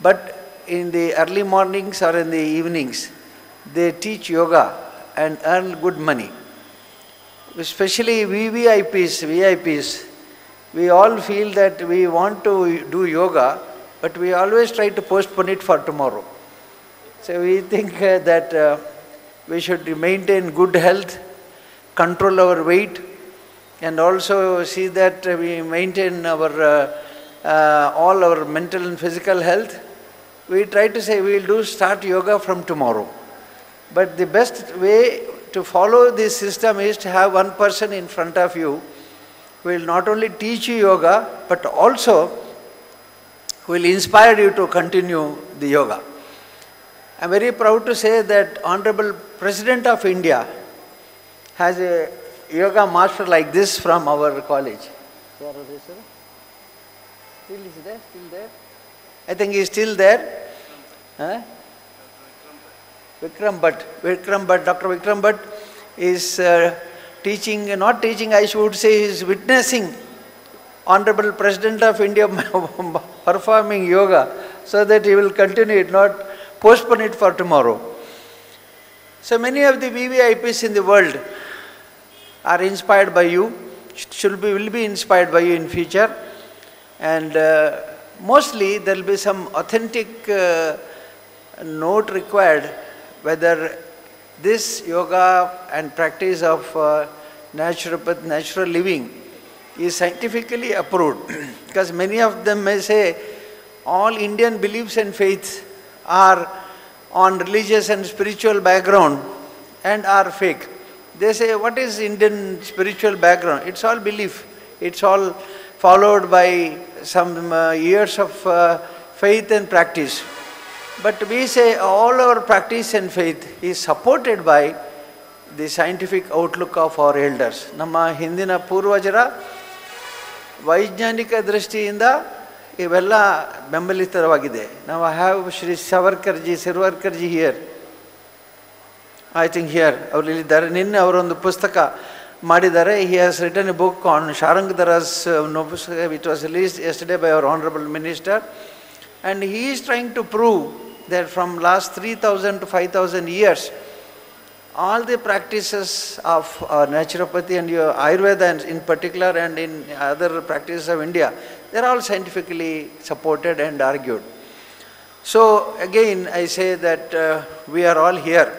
but in the early mornings or in the evenings they teach yoga and earn good money. Especially VIPs, we all feel that we want to do yoga, but we always try to postpone it for tomorrow. So we think that we should maintain good health, control our weight, and also see that we maintain our all our mental and physical health. We try to say we will start yoga from tomorrow. But the best way to follow this system is to have one person in front of you who will not only teach you yoga, but also will inspire you to continue the yoga. I am very proud to say that Honorable President of India has a yoga master like this from our college. Still there? I think he is still there. Huh? Vikram Bhatt, Dr. Vikram Bhatt is teaching, not teaching, I should say, he is witnessing Honorable President of India performing yoga, so that he will continue it, not postpone it for tomorrow. So many of the VVIPs in the world are inspired by you, will be inspired by you in future, and mostly there will be some authentic note required whether this yoga and practice of natural living is scientifically approved. Because many of them may say all Indian beliefs and faiths are on religious and spiritual background and are fake. They say, what is Indian spiritual background? It's all belief. It's all followed by some years of faith and practice. But we say all our practice and faith is supported by the scientific outlook of our elders. Nama hindina purvajara ವೈಜ್ಞಾನಿಕ ದೃಷ್ಟಿಯಿಂದ ಇವೆಲ್ಲ ಬೆಂಬಲಿತವಾಗಿದೆ. Now I have Shri Savarkarji here. I think here ಅವರಿಲ್ಲಿದ್ದಾರೆ. ನಿನ್ನೆ ಅವರೊಂದು ಪುಸ್ತಕ ಮಾಡಿದ್ದಾರೆ. He has written a book on Sharangdara's pustaka, which was released yesterday by our Honorable Minister, and he is trying to prove that from last 3,000 to 5,000 years, all the practices of naturopathy and Ayurveda in particular, and in other practices of India, they're all scientifically supported and argued. So again, I say that we are all here,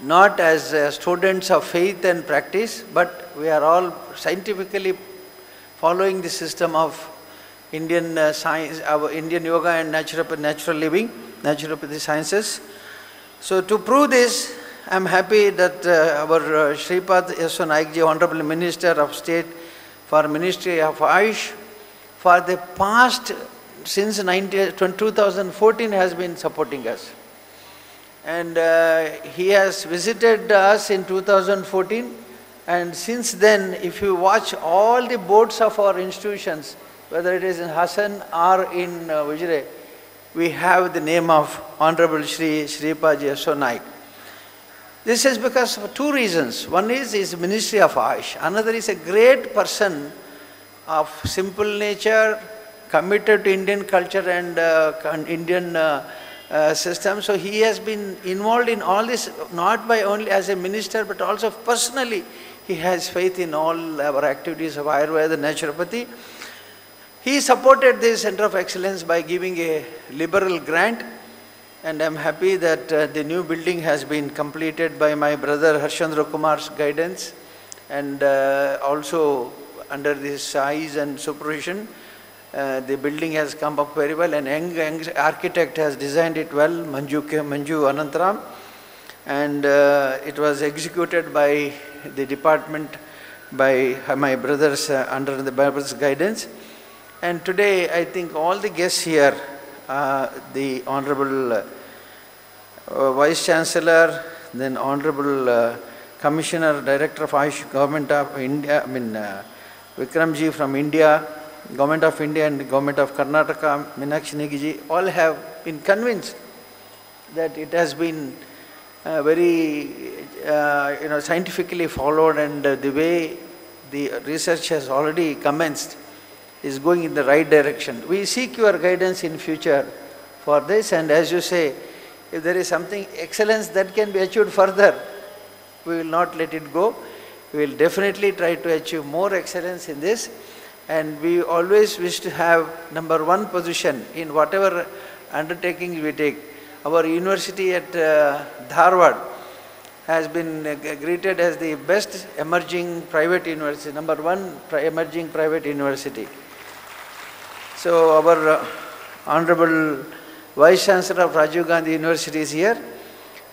not as students of faith and practice, but we are all scientifically following the system of Indian science, our Indian yoga and natural living, naturopathy sciences. So to prove this, I am happy that our Shripad Yesso Naik ji, Honorable Minister of State for Ministry of Ayush, for the past, since 2014 has been supporting us. And he has visited us in 2014, and since then, if you watch all the boards of our institutions, whether it is in Hassan or in Vijay, we have the name of Honorable Shri Shripad Yesso Naik. This is because of two reasons. One is his Ministry of Ayush. Another is a great person of simple nature, committed to Indian culture and Indian system. So he has been involved in all this, not by only as a minister, but also personally. He has faith in all our activities of Ayurveda, naturopathy. He supported this Center of Excellence by giving a liberal grant, and I am happy that the new building has been completed by my brother Harshandra Kumar's guidance, and also under his eyes and supervision. The building has come up very well, and young architect has designed it well, Manju Anantaram, and it was executed by the department by my brothers under the brother's guidance. And today I think all the guests here, the Honorable Vice Chancellor, then Honorable Commissioner, Director of Ayush, Government of India, Vikramji from India, Government of India and Government of Karnataka, Meenakshi Negiji, all have been convinced that it has been very scientifically followed, and the way the research has already commenced is going in the right direction. We seek your guidance in future for this, and as you say, if there is something excellence that can be achieved further, we will not let it go. We will definitely try to achieve more excellence in this. And we always wish to have #1 position in whatever undertakings we take. Our university at Dharwad has been greeted as the best emerging private university, #1 emerging private university. So our Honorable Vice Chancellor of Rajiv Gandhi University is here,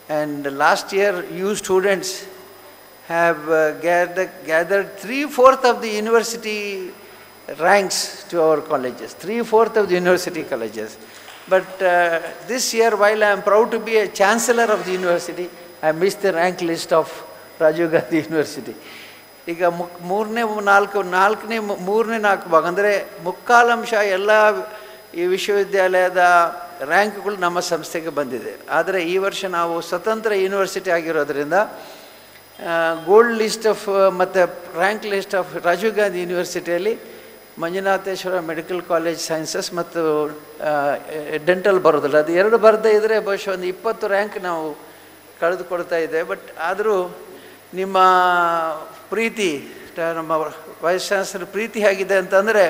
and last year you students have gathered 3/4 of the university ranks to our colleges, 3/4 of the university colleges. But this year, while I am proud to be a chancellor of the university, I missed the rank list of Rajiv Gandhi University. ಈಗ ಮೂರನೇ ನಾಲ್ಕು ಭಾಗ ಅಂದರೆ ಮುಕ್ಕಾಲಂಶ ಎಲ್ಲ ಈ ವಿಶ್ವವಿದ್ಯಾಲಯದ ರ್ಯಾಂಕ್ಗಳು ನಮ್ಮ ಸಂಸ್ಥೆಗೆ ಬಂದಿದೆ. ಆದರೆ ಈ ವರ್ಷ ನಾವು ಸ್ವತಂತ್ರ ಯೂನಿವರ್ಸಿಟಿ ಆಗಿರೋದ್ರಿಂದ ಗೋಲ್ಡ್ ಲಿಸ್ಟ್ ಆಫ್ ಮತ್ತು rank list of Rajiv Gandhi ಯೂನಿವರ್ಸಿಟಿಯಲ್ಲಿ ಮಂಜುನಾಥೇಶ್ವರ ಮೆಡಿಕಲ್ ಕಾಲೇಜ್ ಸೈನ್ಸಸ್ ಮತ್ತು ಡೆಂಟಲ್ ಬರೋದಿಲ್ಲ. ಅದು ಎರಡು ಬರದೇ ಇದ್ದರೆ ಬಹುಶಃ ಒಂದು 20 ರ್ಯಾಂಕ್ ನಾವು ಕಳೆದುಕೊಳ್ತಾ ಇದೆ. ಬಟ್ ಆದರೂ ನಿಮ್ಮ ಪ್ರೀತಿ, ನಮ್ಮ ವೈಸ್ ಚಾನ್ಸಲರ್ ಪ್ರೀತಿ ಹೇಗಿದೆ ಅಂತಂದರೆ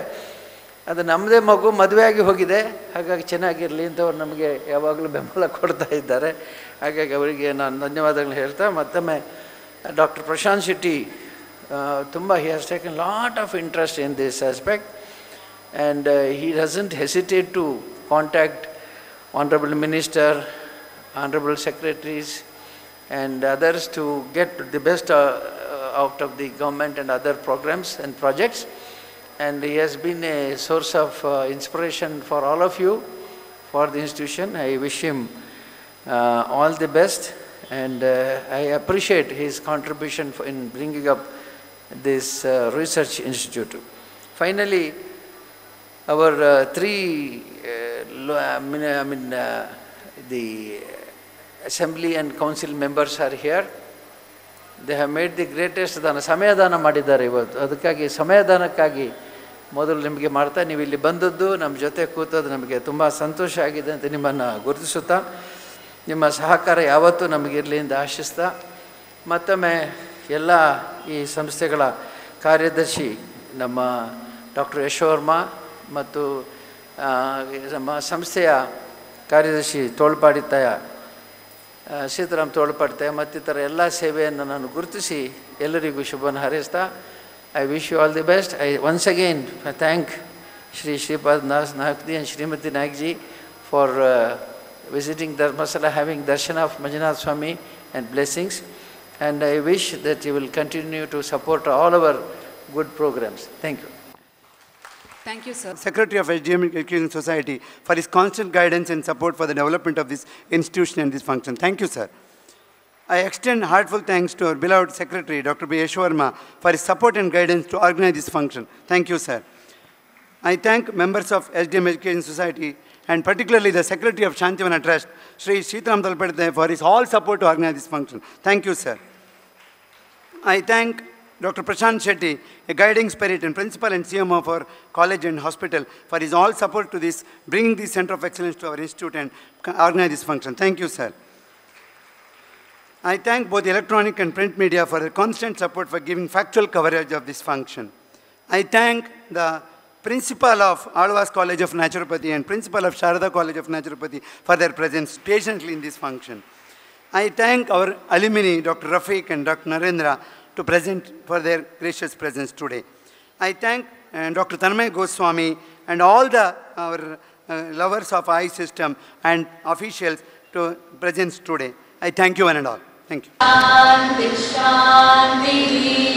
ಅದು ನಮ್ಮದೇ ಮಗು ಮದುವೆ ಆಗಿ ಹೋಗಿದೆ, ಹಾಗಾಗಿ ಚೆನ್ನಾಗಿರಲಿ ಅಂತ ಅವ್ರು ನಮಗೆ ಯಾವಾಗಲೂ ಬೆಂಬಲ ಕೊಡ್ತಾ ಇದ್ದಾರೆ. ಹಾಗಾಗಿ ಅವರಿಗೆ ನಾನು ಧನ್ಯವಾದಗಳು ಹೇಳ್ತಾ ಮತ್ತೊಮ್ಮೆ ಡಾಕ್ಟರ್ ಪ್ರಶಾಂತ್ ಶೆಟ್ಟಿ ತುಂಬ he has taken lot of interest in this aspect, and he doesn't hesitate to contact Honorable Minister, Honorable Secretaries and others to get the best out of the government and other programs and projects. And he has been a source of inspiration for all of you, for the institution. I wish him all the best, and I appreciate his contribution in bringing up this research institute. Finally, our the assembly and council members are here. They have made the greatest ಸಮಯದಾನ ಮಾಡಿದ್ದಾರೆ ಇವತ್ತು. ಅದಕ್ಕಾಗಿ ಸಮಯದಾನಕ್ಕಾಗಿ ಮೊದಲು ನಿಮಗೆ ಮಾಡ್ತಾ ನೀವು ಇಲ್ಲಿ ಬಂದದ್ದು ನಮ್ಮ ಜೊತೆ ಕೂತದ್ದು ನಮಗೆ ತುಂಬ ಸಂತೋಷ ಆಗಿದೆ ಅಂತ ನಿಮ್ಮನ್ನು ಗುರುತಿಸುತ್ತಾ, ನಿಮ್ಮ ಸಹಕಾರ ಯಾವತ್ತೂ ನಮಗಿರಲಿ ಎಂದು ಆಶಿಸ್ತಾ, ಮತ್ತೊಮ್ಮೆ ಎಲ್ಲ ಈ ಸಂಸ್ಥೆಗಳ ಕಾರ್ಯದರ್ಶಿ ನಮ್ಮ ಡಾಕ್ಟರ್ ಯಶೋವರ್ಮ ಮತ್ತು ನಮ್ಮ ಸಂಸ್ಥೆಯ ಕಾರ್ಯದರ್ಶಿ ತೋಳ್ಪಾಡಿತಾಯ ಸೀತಾರಾಮ್ ತೋಳ್ಪಾಡಿತಾಯ ಮತ್ತಿತರ ಎಲ್ಲ ಸೇವೆಯನ್ನು ನಾನು ಗುರುತಿಸಿ ಎಲ್ಲರಿಗೂ ಶುಭವನ್ನು ಹಾರೈಸ್ತಾ I wish you all the best. I once again thank Shri Shripad Nahakji and Srimati Nayakji for visiting Dharmasala, having darshan of Manjunath Swami and blessings. And I wish that you will continue to support all our good programs. Thank you. Thank you, sir. Secretary of SDM Education Society for his constant guidance and support for the development of this institution and this function. Thank you, sir. I extend heartfelt thanks to our beloved Secretary, Dr. B. Yeshwarma, for his support and guidance to organize this function. Thank you, sir. I thank members of SDM Education Society and particularly the Secretary of Shantivana Trust, Sri Sitaram Talpadthay, for his all support to organize this function. Thank you, sir. I thank Dr. Prashant Shetty, a guiding spirit and principal and CMO of our college and hospital, for his all support to this, bringing this Center of Excellence to our institute and organize this function. Thank you, sir. I thank both electronic and print media for their constant support for giving factual coverage of this function. I thank the principal of Alvas College of Naturopathy and principal of Sharada College of Naturopathy for their presence patiently in this function. I thank our alumni, Dr. Rafiq and Dr. Narendra, to present for their gracious presence today. I thank Dr. Tanmay Goswami and all our lovers of eye system and officials to presence today. I thank you one and all. Thank you. Shanti, Shanti.